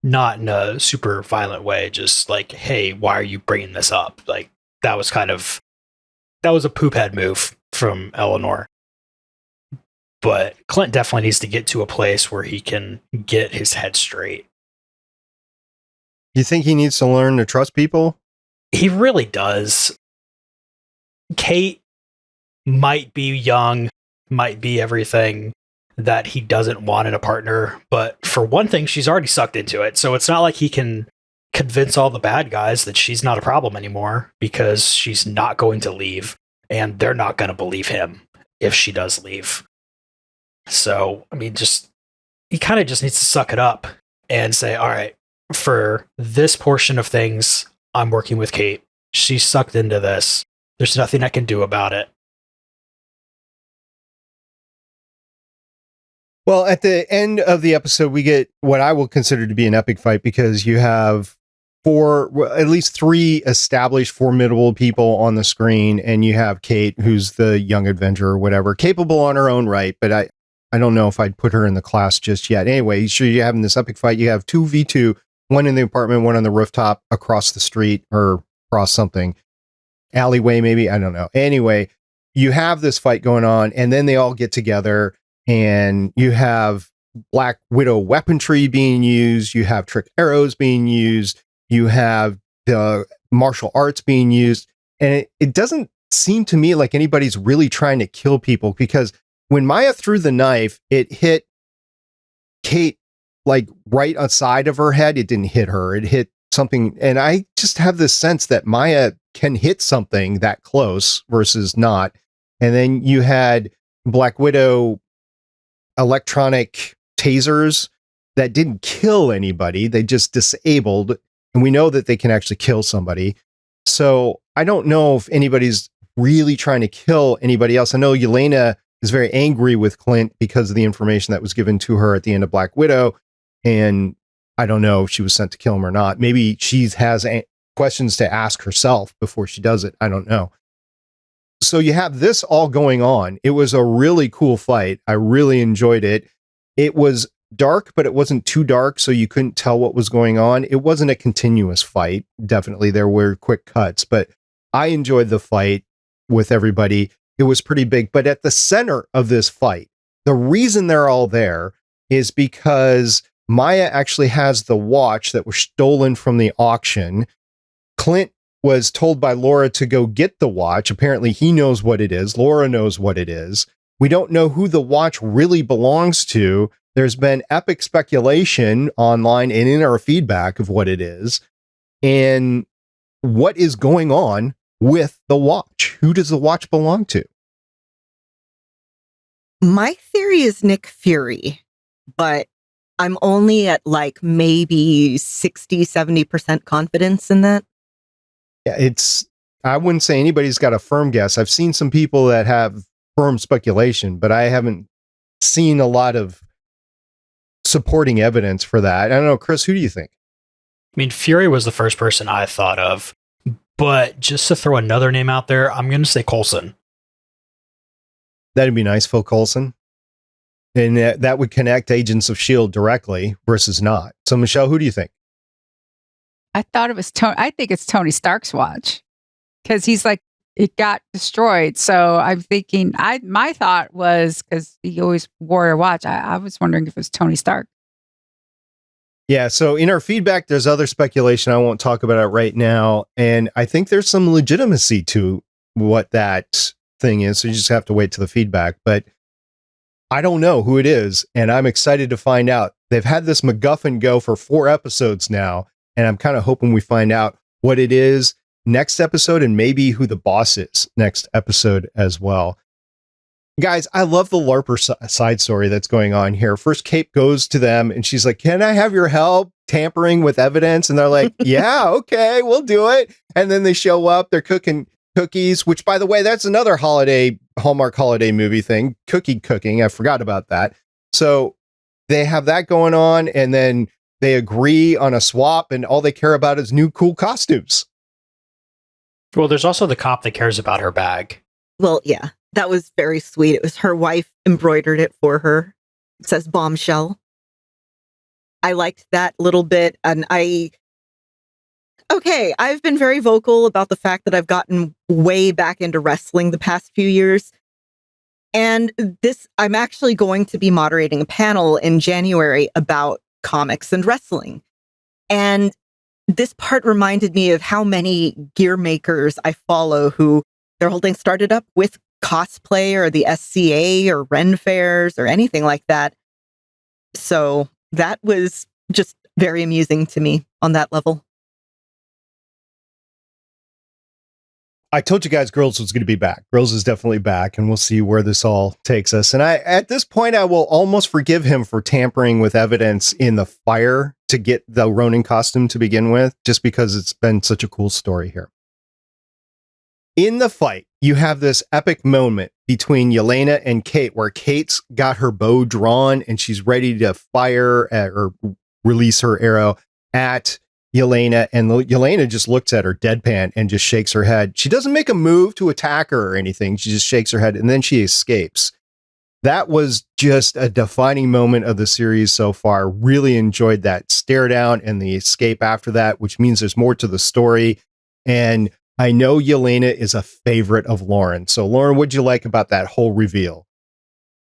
[SPEAKER 5] Not in a super violent way, just like, hey, why are you bringing this up? Like, that was a poop head move from Eleanor. But Clint definitely needs to get to a place where he can get his head straight.
[SPEAKER 2] You think he needs to learn to trust people?
[SPEAKER 5] He really does. Kate might be young, might be everything that he doesn't want in a partner, but for one thing, she's already sucked into it. So it's not like he can convince all the bad guys that she's not a problem anymore, because she's not going to leave, and they're not going to believe him if she does leave. So, I mean, he kind of just needs to suck it up and say, all right, for this portion of things, I'm working with Kate. She's sucked into this. There's nothing I can do about it.
[SPEAKER 2] Well, at the end of the episode, we get what I will consider to be an epic fight, because you have at least three established formidable people on the screen, and you have Kate, who's the young Avenger or whatever, capable on her own right, but I don't know if I'd put her in the class just yet. Anyway, so you're having this epic fight. You have 2v2, one in the apartment, one on the rooftop, across the street, or across something. Alleyway, maybe? I don't know. Anyway, you have this fight going on, and then they all get together, and you have Black Widow weaponry being used. You have trick arrows being used. You have the martial arts being used. And it doesn't seem to me like anybody's really trying to kill people, because when Maya threw the knife, it hit Kate like right outside of her head. It didn't hit her. It hit something. And I just have this sense that Maya can hit something that close versus not. And then you had Black Widow electronic tasers that didn't kill anybody. They just disabled. And we know that they can actually kill somebody. So I don't know if anybody's really trying to kill anybody else. I know Yelena is very angry with Clint because of the information that was given to her at the end of Black Widow. And I don't know if she was sent to kill him or not. Maybe she has questions to ask herself before she does it. I don't know. So you have this all going on. It was a really cool fight. I really enjoyed it. It was dark, but it wasn't too dark, so you couldn't tell what was going on. It wasn't a continuous fight. Definitely, there were quick cuts, but I enjoyed the fight with everybody. It was pretty big. But at the center of this fight, the reason they're all there is because Maya actually has the watch that was stolen from the auction. Clint was told by Laura to go get the watch. Apparently, he knows what it is. Laura knows what it is. We don't know who the watch really belongs to. There's been epic speculation online and in our feedback of what it is and what is going on with the watch. Who does the watch belong to?
[SPEAKER 4] My theory is Nick Fury, but I'm only at like maybe 60, 70% confidence in that.
[SPEAKER 2] Yeah, I wouldn't say anybody's got a firm guess. I've seen some people that have firm speculation, but I haven't seen a lot of supporting evidence for that. I don't know, Chris, who do you think?
[SPEAKER 5] I mean, Fury was the first person I thought of, but just to throw another name out there, I'm going to say Coulson.
[SPEAKER 2] That'd be nice, Phil Coulson. And that would connect Agents of S.H.I.E.L.D. directly versus not. So, Michelle, who do you think?
[SPEAKER 1] I thought it was Tony. I think it's Tony Stark's watch because he's like, it got destroyed. So I'm thinking, my thought was because he always wore a watch. I was wondering if it was Tony Stark.
[SPEAKER 2] Yeah. So in our feedback, there's other speculation. I won't talk about it right now. And I think there's some legitimacy to what that thing is. So you just have to wait to the feedback. But I don't know who it is. And I'm excited to find out. They've had this MacGuffin go for 4 episodes now. And I'm kind of hoping we find out what it is next episode and maybe who the boss is next episode as well. Guys, I love the LARPer side story that's going on here. First, Kate goes to them and she's like, "Can I have your help tampering with evidence?" And they're like, "Yeah, okay, we'll do it." And then they show up, they're cooking cookies, which, by the way, that's another Hallmark holiday movie thing, cooking. I forgot about that. So they have that going on, and then they agree on a swap, and all they care about is new cool costumes.
[SPEAKER 5] Well, there's also the cop that cares about her bag.
[SPEAKER 4] Well, yeah, that was very sweet. It was her wife embroidered it for her. It says bombshell. I liked that little bit. And I've been very vocal about the fact that I've gotten way back into wrestling the past few years. And I'm actually going to be moderating a panel in January about comics and wrestling. And this part reminded me of how many gear makers I follow who their whole thing started up with cosplay or the SCA or Ren fairs or anything like that. So that was just very amusing to me on that level.
[SPEAKER 2] I told you guys Girls was going to be back. Girls is definitely back, and we'll see where this all takes us. And at this point, I will almost forgive him for tampering with evidence in the fire to get the Ronin costume to begin with, just because it's been such a cool story here. In the fight, you have this epic moment between Yelena and Kate, where Kate's got her bow drawn and she's ready to fire or release her arrow at Yelena, and Yelena just looks at her deadpan and just shakes her head. She doesn't make a move to attack her or anything. She just shakes her head and then she escapes. That was just a defining moment of the series so far. Really enjoyed that stare down and the escape after that, which means there's more to the story. And I know Yelena is a favorite of Lauren. So Lauren, what'd you like about that whole reveal?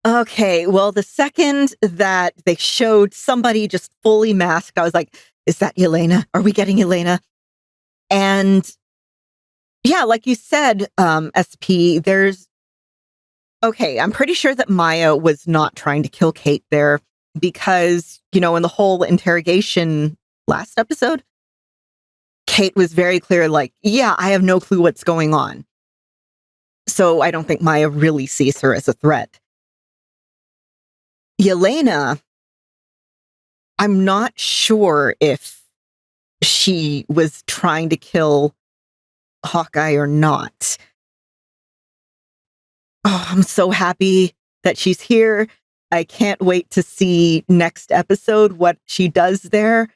[SPEAKER 4] Okay, well, the second that they showed somebody just fully masked, I was like, is that Yelena? Are we getting Yelena? And yeah, like you said, SP, I'm pretty sure that Maya was not trying to kill Kate there because, in the whole interrogation last episode, Kate was very clear, like, yeah, I have no clue what's going on. So I don't think Maya really sees her as a threat. Yelena, I'm not sure if she was trying to kill Hawkeye or not. Oh, I'm so happy that she's here. I can't wait to see next episode what she does there.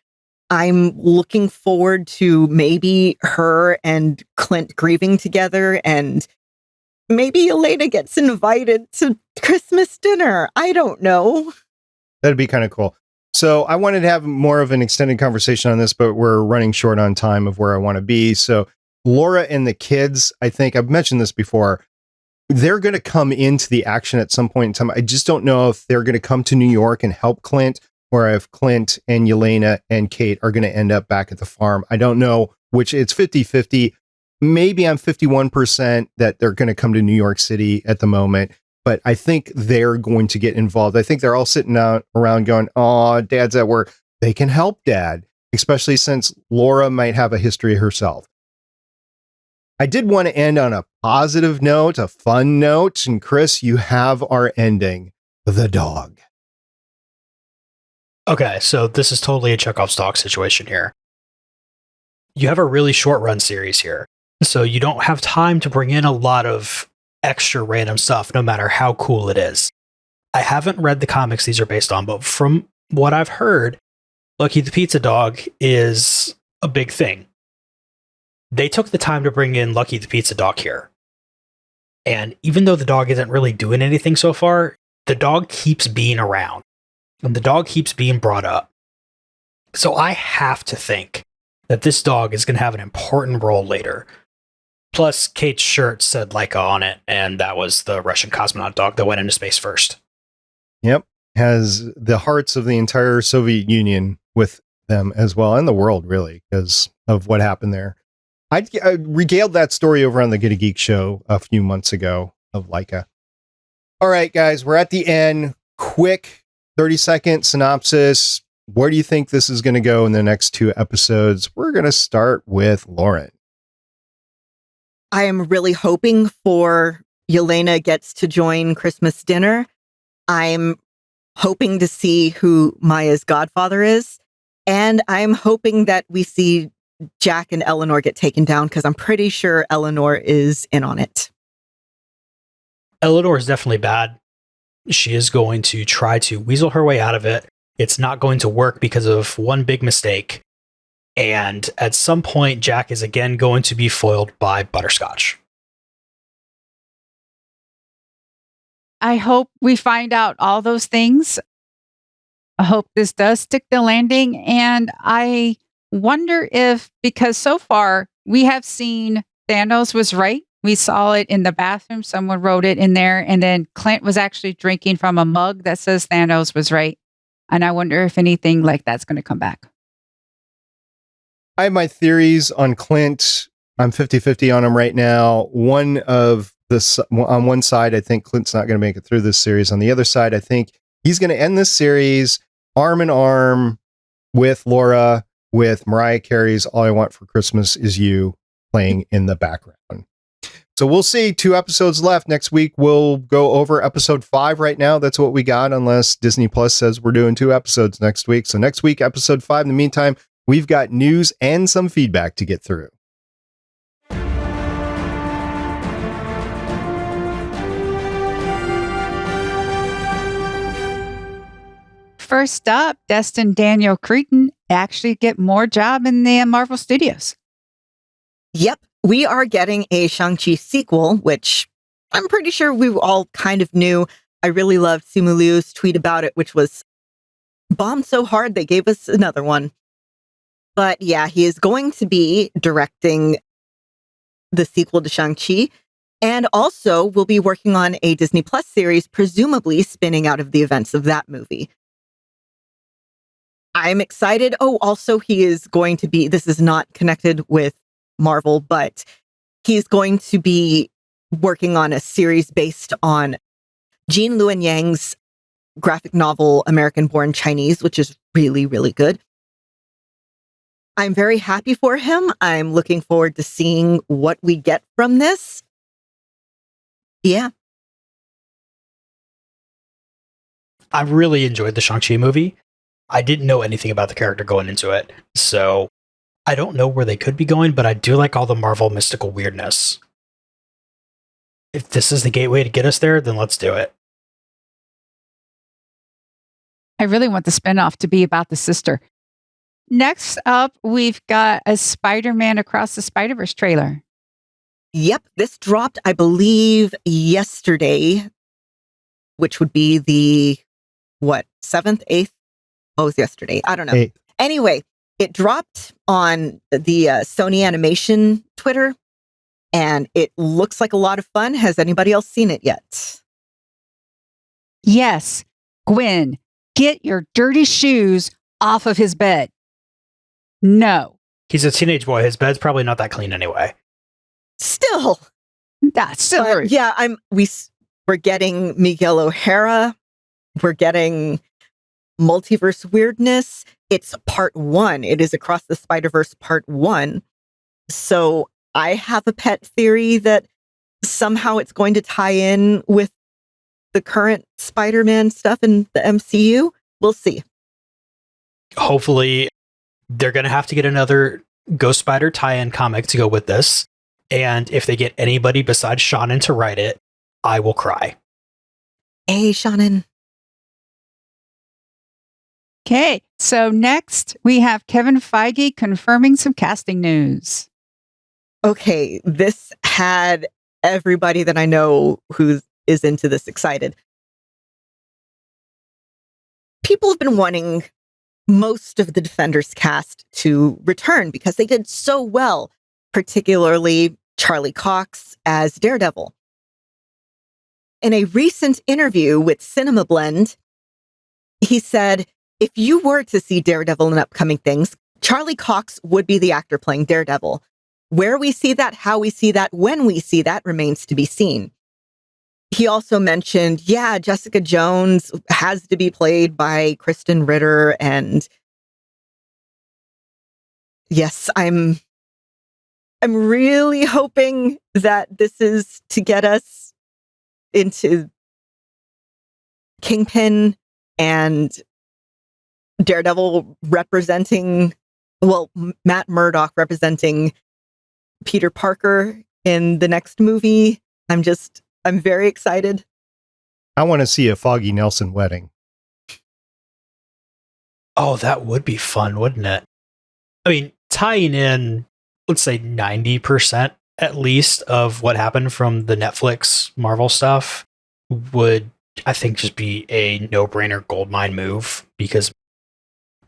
[SPEAKER 4] I'm looking forward to maybe her and Clint grieving together, and maybe Elena gets invited to Christmas dinner. I don't know.
[SPEAKER 2] That'd be kind of cool. So I wanted to have more of an extended conversation on this, but we're running short on time of where I want to be. So Laura and the kids, I think I've mentioned this before, they're going to come into the action at some point in time. I just don't know if they're going to come to New York and help Clint, or if Clint and Yelena and Kate are going to end up back at the farm. I don't know which. It's 50-50. Maybe I'm 51% that they're going to come to New York City at the moment, but I think they're going to get involved. I think they're all sitting out around going, "Oh, Dad's at work." They can help Dad, especially since Laura might have a history herself. I did want to end on a positive note, a fun note. And Chris, you have our ending, the dog.
[SPEAKER 5] Okay, so this is totally a Chekhov's dog situation here. You have a really short run series here, so you don't have time to bring in a lot of extra random stuff, no matter how cool it is. I haven't read the comics these are based on, but from what I've heard, Lucky the Pizza Dog is a big thing. They took the time to bring in Lucky the Pizza Dog here. And even though the dog isn't really doing anything so far, the dog keeps being around. And the dog keeps being brought up. So I have to think that this dog is going to have an important role later. Plus, Kate's shirt said Laika on it, and that was the Russian cosmonaut dog that went into space first.
[SPEAKER 2] Yep. Has the hearts of the entire Soviet Union with them as well, and the world, really, because of what happened there. I regaled that story over on the Get a Geek show a few months ago of Laika. All right, guys, we're at the end. Quick 30-second synopsis. Where do you think this is going to go in the next 2 episodes? We're going to start with Lauren.
[SPEAKER 4] I am really hoping for Yelena gets to join Christmas dinner. I'm hoping to see who Maya's godfather is. And I'm hoping that we see Jack and Eleanor get taken down, because I'm pretty sure Eleanor is in on it.
[SPEAKER 5] Eleanor is definitely bad. She is going to try to weasel her way out of it. It's not going to work because of one big mistake. And at some point, Jack is again going to be foiled by Butterscotch.
[SPEAKER 1] I hope we find out all those things. I hope this does stick the landing. And I wonder if, because so far we have seen Thanos was right. We saw it in the bathroom. Someone wrote it in there. And then Clint was actually drinking from a mug that says Thanos was right. And I wonder if anything like that's going to come back.
[SPEAKER 2] I have my theories on Clint. I'm 50-50 on him right now. On one side, I think Clint's not going to make it through this series. On the other side, I think he's going to end this series arm in arm with Laura, with Mariah Carey's All I Want for Christmas Is You playing in the background. So we'll see. 2 episodes left. Next week, we'll go over episode 5 right now. That's what we got, unless Disney Plus says we're doing 2 episodes next week. So next week, episode 5. In the meantime, we've got news and some feedback to get through.
[SPEAKER 1] First up, Destin Daniel Cretton actually get more job in the Marvel Studios.
[SPEAKER 4] Yep, we are getting a Shang-Chi sequel, which I'm pretty sure we all kind of knew. I really loved Simu Liu's tweet about it, which was bombed so hard they gave us another one. But yeah, he is going to be directing the sequel to Shang-Chi, and also will be working on a Disney Plus series, presumably spinning out of the events of that movie. I'm excited. Oh, also, he is going to be, this is not connected with Marvel, but he's going to be working on a series based on Jean Luen Yang's graphic novel, American Born Chinese, which is really, really good. I'm very happy for him. I'm looking forward to seeing what we get from this. Yeah.
[SPEAKER 5] I really enjoyed the Shang-Chi movie. I didn't know anything about the character going into it, so I don't know where they could be going, but I do like all the Marvel mystical weirdness. If this is the gateway to get us there, then let's do it.
[SPEAKER 1] I really want the spinoff to be about the sister. Next up, we've got a Spider-Man Across the Spider-Verse trailer.
[SPEAKER 4] Yep. This dropped, I believe, yesterday, which would be the, 7th, 8th? Oh, it was yesterday. I don't know.
[SPEAKER 2] 8th.
[SPEAKER 4] Anyway, it dropped on the Sony Animation Twitter, and it looks like a lot of fun. Has anybody else seen it yet?
[SPEAKER 1] Yes, Gwen, get your dirty shoes off of his bed. No,
[SPEAKER 5] He's a teenage boy. His bed's probably not that clean anyway.
[SPEAKER 4] Still.
[SPEAKER 1] that's still rude.
[SPEAKER 4] Yeah, we're getting Miguel O'Hara. We're getting multiverse weirdness. It's part 1. It is Across the Spider-Verse part 1. So I have a pet theory that somehow it's going to tie in with the current Spider-Man stuff in the MCU. We'll see.
[SPEAKER 5] Hopefully, they're going to have to get another Ghost Spider tie-in comic to go with this. And if they get anybody besides Shannon to write it, I will cry.
[SPEAKER 4] Hey, Shannon.
[SPEAKER 1] Okay, so next we have Kevin Feige confirming some casting news.
[SPEAKER 4] Okay, this had everybody that I know who is into this excited. People have been wanting most of the Defenders cast to return because they did so well, particularly Charlie Cox as Daredevil. In a recent interview with Cinema Blend, he said, if you were to see Daredevil in upcoming things, Charlie Cox would be the actor playing Daredevil. Where we see that, how we see that, when we see that remains to be seen. He also mentioned, Jessica Jones has to be played by Kristen Ritter. And yes, I'm really hoping that this is to get us into Kingpin and Daredevil representing, Matt Murdock representing Peter Parker in the next movie. I'm very excited.
[SPEAKER 2] I want to see a Foggy Nelson wedding.
[SPEAKER 5] Oh, that would be fun, wouldn't it? I mean, tying in, let's say 90% at least of what happened from the Netflix Marvel stuff would, I think, just be a no-brainer goldmine move, because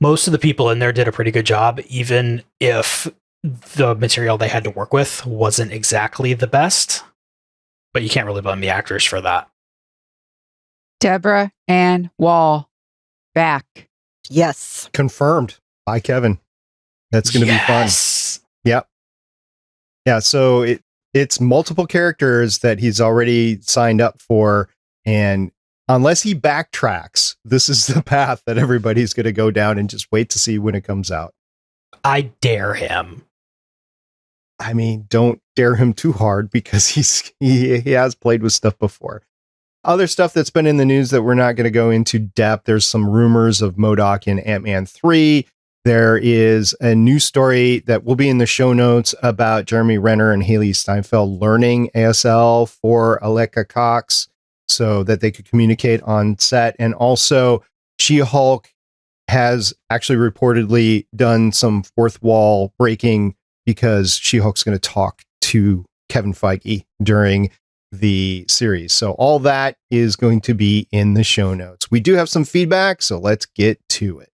[SPEAKER 5] most of the people in there did a pretty good job, even if the material they had to work with wasn't exactly the best. But you can't really blame the actors for that.
[SPEAKER 1] Deborah Ann Wall back.
[SPEAKER 4] Yes.
[SPEAKER 2] Confirmed by Kevin. That's going to be fun. Yep. Yeah, so it's multiple characters that he's already signed up for, and unless he backtracks, this is the path that everybody's going to go down, and just wait to see when it comes out.
[SPEAKER 5] I dare him.
[SPEAKER 2] I mean, don't dare him too hard, because he has played with stuff before. Other stuff that's been in the news that we're not going to go into depth. There's some rumors of MODOK in Ant-Man 3. There is a news story that will be in the show notes about Jeremy Renner and Haley Steinfeld learning ASL for Aleka Cox so that they could communicate on set. And also, She-Hulk has actually reportedly done some fourth wall breaking, because She-Hulk's going to talk to Kevin Feige during the series. So all that is going to be in the show notes. We do have some feedback, so let's get to it.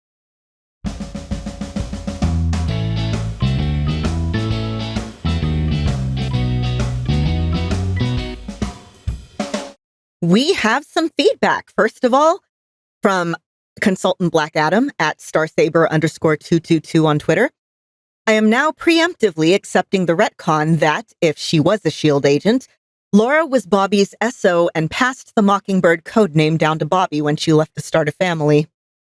[SPEAKER 4] We have some feedback. First of all, from consultant Black Adam at Starsaber_222 on Twitter. I am now preemptively accepting the retcon that, if she was a S.H.I.E.L.D. agent, Laura was Bobby's SO and passed the Mockingbird codename down to Bobby when she left to start a family.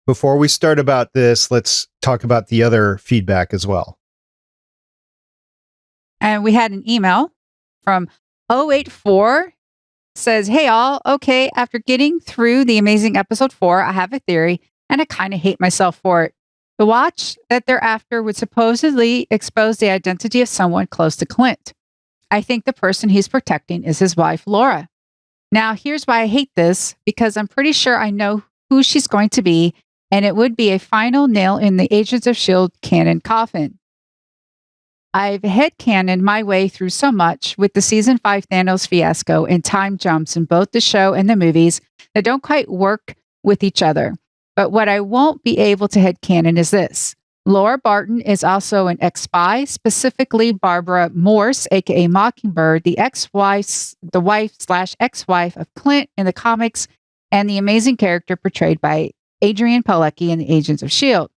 [SPEAKER 2] Before we start about this, let's talk about the other feedback as well.
[SPEAKER 1] And we had an email from 084 says, "Hey all, okay, after getting through the amazing episode 4, I have a theory and I kind of hate myself for it. The watch that they're after would supposedly expose the identity of someone close to Clint. I think the person he's protecting is his wife, Laura. Now, here's why I hate this, because I'm pretty sure I know who she's going to be, and it would be a final nail in the Agents of S.H.I.E.L.D. canon coffin. I've headcanoned my way through so much with the season 5 Thanos fiasco and time jumps in both the show and the movies that don't quite work with each other. But what I won't be able to headcanon is this. Laura Barton is also an ex-spy, specifically Barbara Morse, aka Mockingbird, the wife/ex-wife of Clint in the comics, and the amazing character portrayed by Adrian Palicki in the Agents of S.H.I.E.L.D.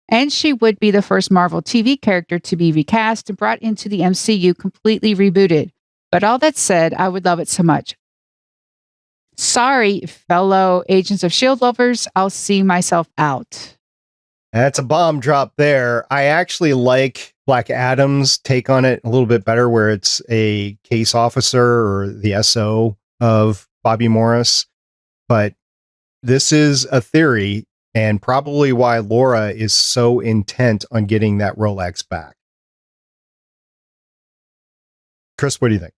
[SPEAKER 1] And she would be the first Marvel TV character to be recast and brought into the MCU completely rebooted. But all that said, I would love it so much. Sorry, fellow Agents of S.H.I.E.L.D. lovers, I'll see myself out."
[SPEAKER 2] That's a bomb drop there. I actually like Black Adam's take on it a little bit better, where it's a case officer or the SO of Bobby Morris. But this is a theory, and probably why Laura is so intent on getting that Rolex back. Chris, what do you think?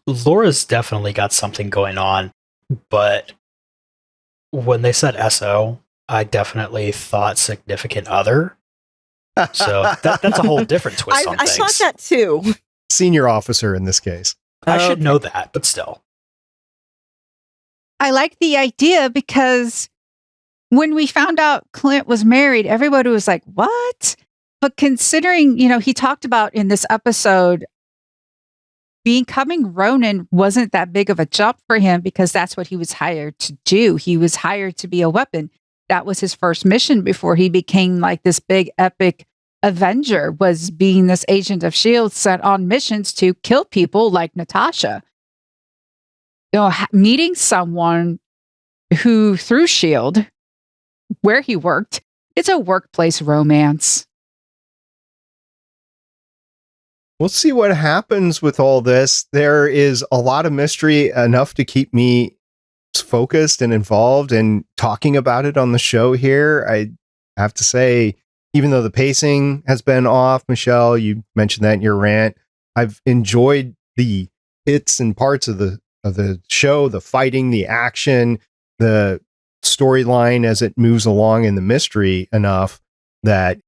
[SPEAKER 5] Laura's definitely got something going on, but when they said SO, I definitely thought significant other. So that's a whole different twist on
[SPEAKER 4] I
[SPEAKER 5] things.
[SPEAKER 4] thought that too.
[SPEAKER 2] Senior officer in this case.
[SPEAKER 5] I should know that, but still.
[SPEAKER 1] I like the idea because when we found out Clint was married, everybody was like, what? But considering, he talked about in this episode, becoming Ronin wasn't that big of a jump for him because that's what he was hired to do. He was hired to be a weapon. That was his first mission before he became like this big epic Avenger, was being this agent of S.H.I.E.L.D. sent on missions to kill people like Natasha. Meeting someone who through S.H.I.E.L.D., where he worked, it's a workplace romance.
[SPEAKER 2] We'll see what happens with all this. There is a lot of mystery, enough to keep me focused and involved and talking about it on the show here. I have to say, even though the pacing has been off, Michelle, you mentioned that in your rant, I've enjoyed the bits and parts of the show, the fighting, the action, the storyline as it moves along, in the mystery enough that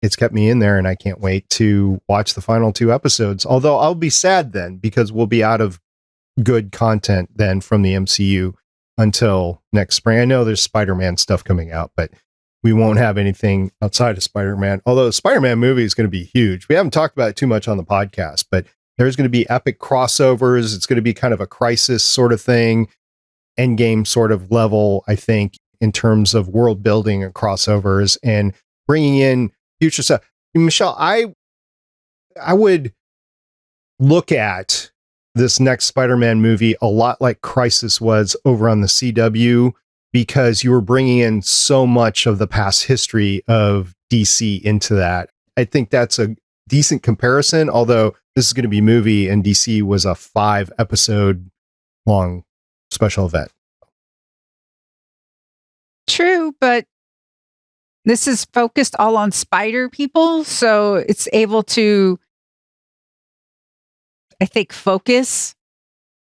[SPEAKER 2] it's kept me in there, and I can't wait to watch the final 2 episodes. Although I'll be sad then, because we'll be out of good content then from the MCU until next spring. I know there's Spider-Man stuff coming out, but we won't have anything outside of Spider-Man. Although the Spider-Man movie is going to be huge. We haven't talked about it too much on the podcast, but there's going to be epic crossovers. It's going to be kind of a crisis sort of thing, Endgame sort of level, I think, in terms of world building and crossovers and bringing in future stuff. Michelle, I would look at this next Spider-Man movie a lot like Crisis was over on the CW, because you were bringing in so much of the past history of DC into that. I think that's a decent comparison, although this is going to be a movie and DC was a 5-episode long special event.
[SPEAKER 1] True, but this is focused all on spider people, so it's able to, I think, focus,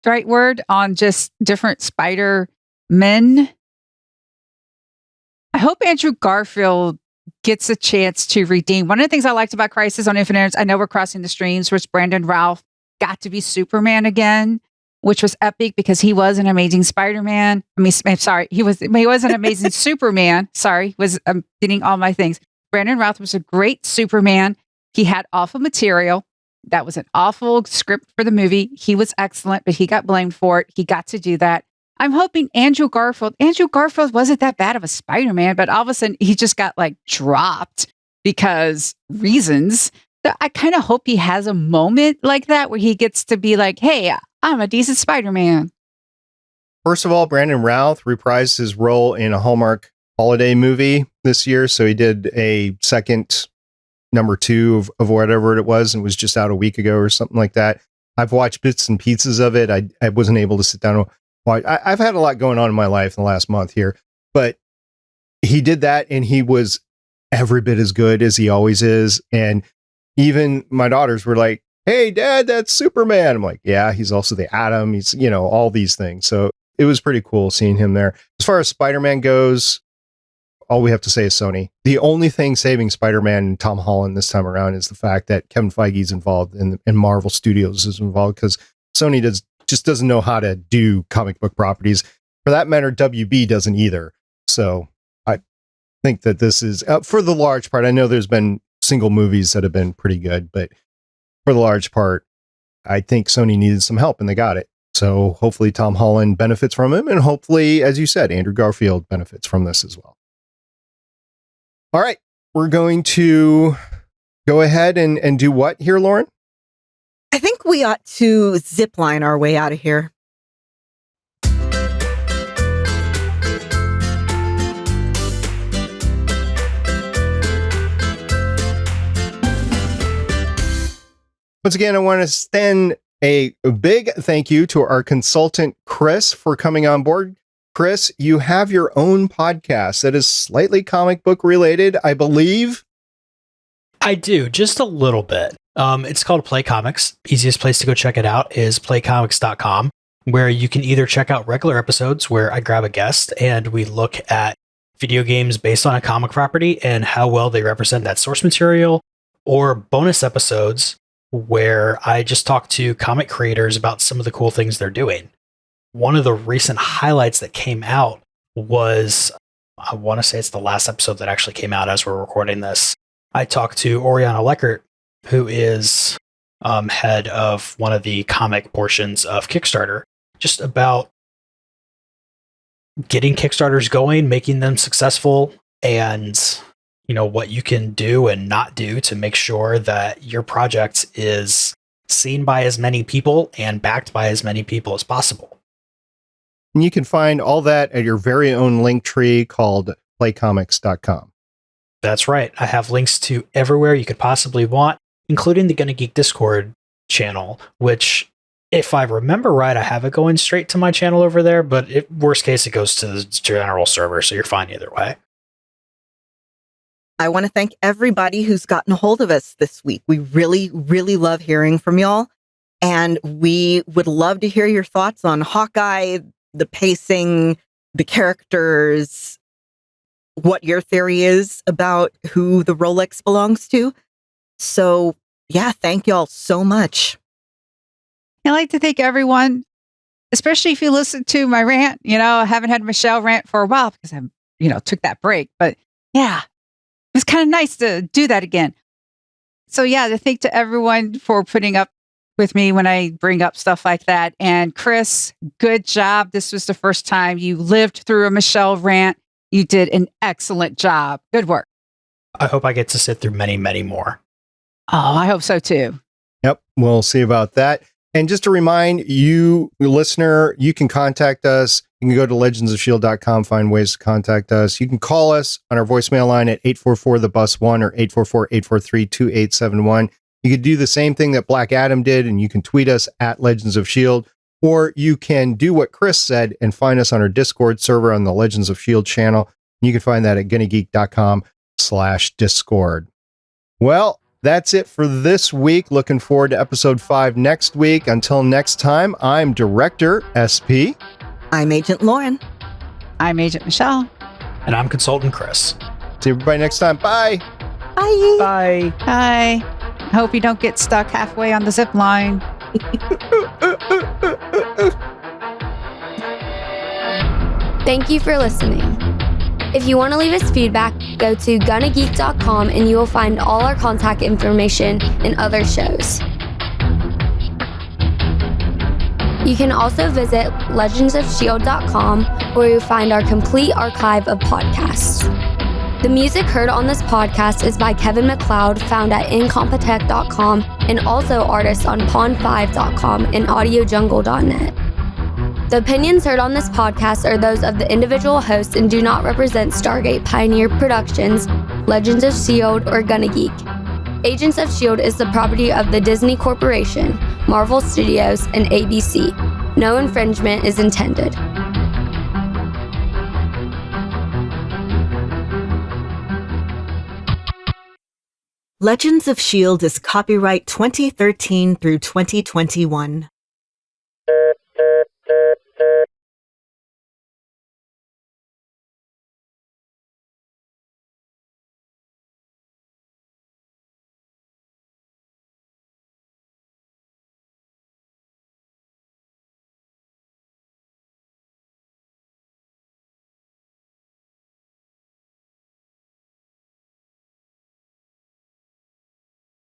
[SPEAKER 1] the right word, on just different spider men. I hope Andrew Garfield gets a chance to redeem. One of the things I liked about Crisis on Infinite Earths, I know we're crossing the streams, was Brandon Routh got to be Superman again, which was epic because he was an amazing Spider-Man. He was an amazing Superman. I'm getting all my things. Brandon Routh was a great Superman. He had awful material. That was an awful script for the movie. He was excellent, but he got blamed for it. He got to do that. I'm hoping Andrew Garfield wasn't that bad of a Spider-Man, but all of a sudden he just got dropped because reasons. I kind of hope he has a moment like that where he gets to be like, hey, I'm a decent Spider-Man.
[SPEAKER 2] First of all, Brandon Routh reprised his role in a Hallmark holiday movie this year. So he did a second number 2 of whatever it was, and it was just out a week ago or something like that. I've watched bits and pieces of it. I wasn't able to sit down and watch. I've had a lot going on in my life in the last month here, but he did that and he was every bit as good as he always is. And even my daughters were like, "Hey, Dad, that's Superman." I'm like, "Yeah, he's also the Atom." He's, all these things. So it was pretty cool seeing him there. As far as Spider-Man goes, all we have to say is Sony. The only thing saving Spider-Man and Tom Holland this time around is the fact that Kevin Feige's involved and Marvel Studios is involved, because Sony just doesn't know how to do comic book properties. For that matter, WB doesn't either. So I think that this is, for the large part, I know there's been single movies that have been pretty good, but for the large part, I think Sony needed some help and they got it. So hopefully Tom Holland benefits from him, and hopefully, as you said, Andrew Garfield benefits from this as well. All right, we're going to go ahead and do what here, Lauren?
[SPEAKER 4] I think we ought to zipline our way out of here.
[SPEAKER 2] Once again, I want to send a big thank you to our consultant, Chris, for coming on board. Chris, you have your own podcast that is slightly comic book related, I believe.
[SPEAKER 5] I do, just a little bit. It's called Play Comics. Easiest place to go check it out is playcomics.com, where you can either check out regular episodes where I grab a guest and we look at video games based on a comic property and how well they represent that source material, or bonus episodes where I just talk to comic creators about some of the cool things they're doing. One of the recent highlights that came out was, I want to say it's the last episode that actually came out as we're recording this. I talked to Oriana Leckert, who is head of one of the comic portions of Kickstarter, just about getting Kickstarters going, making them successful, and what you can do and not do to make sure that your project is seen by as many people and backed by as many people as possible.
[SPEAKER 2] And you can find all that at your very own link tree called playcomics.com.
[SPEAKER 5] That's right. I have links to everywhere you could possibly want, including the Gonna Geek Discord channel, which, if I remember right, I have it going straight to my channel over there, but worst case, it goes to the general server, so you're fine either way.
[SPEAKER 4] I want to thank everybody who's gotten a hold of us this week. We really, really love hearing from y'all. And we would love to hear your thoughts on Hawkeye, the pacing, the characters, what your theory is about who the Rolex belongs to. So, yeah, thank y'all so much.
[SPEAKER 1] I'd like to thank everyone, especially if you listen to my rant. I haven't had Michelle rant for a while because I, took that break. But yeah, it was kind of nice to do that again. So yeah, to thank to everyone for putting up with me when I bring up stuff like that. And Chris, good job. This was the first time you lived through a Michelle rant. You did an excellent job. Good work.
[SPEAKER 5] I hope I get to sit through many, many more.
[SPEAKER 1] Oh, I hope so too.
[SPEAKER 2] Yep, we'll see about that. And just to remind you, listener, you can contact us. You can go to legendsofshield.com, find ways to contact us. You can call us on our voicemail line at 844-THE-BUS-1 or 844-843-2871. You could do the same thing that Black Adam did, and you can tweet us at Legends of S.H.I.E.L.D., or you can do what Chris said and find us on our Discord server on the Legends of S.H.I.E.L.D. channel. You can find that at gonnageek.com/Discord. Well, that's it for this week. Looking forward to episode 5 next week. Until next time, I'm Director SP.
[SPEAKER 4] I'm Agent Lauren.
[SPEAKER 1] I'm Agent Michelle.
[SPEAKER 5] And I'm Consultant Chris.
[SPEAKER 2] See everybody next time. Bye.
[SPEAKER 4] Bye.
[SPEAKER 5] Bye.
[SPEAKER 1] Bye. I hope you don't get stuck halfway on the zip line.
[SPEAKER 3] Thank you for listening. If you want to leave us feedback, go to gonnageek.com and you will find all our contact information and other shows. You can also visit legendsofshield.com, where you'll find our complete archive of podcasts. The music heard on this podcast is by Kevin MacLeod, found at incompetech.com, and also artists on pond5.com and audiojungle.net. The opinions heard on this podcast are those of the individual hosts and do not represent Stargate Pioneer Productions, Legends of S.H.I.E.L.D., or Gonna Geek. Agents of S.H.I.E.L.D. is the property of the Disney Corporation. Marvel Studios, and ABC. No infringement is intended.
[SPEAKER 4] Legends of S.H.I.E.L.D. is copyright 2013 through 2021.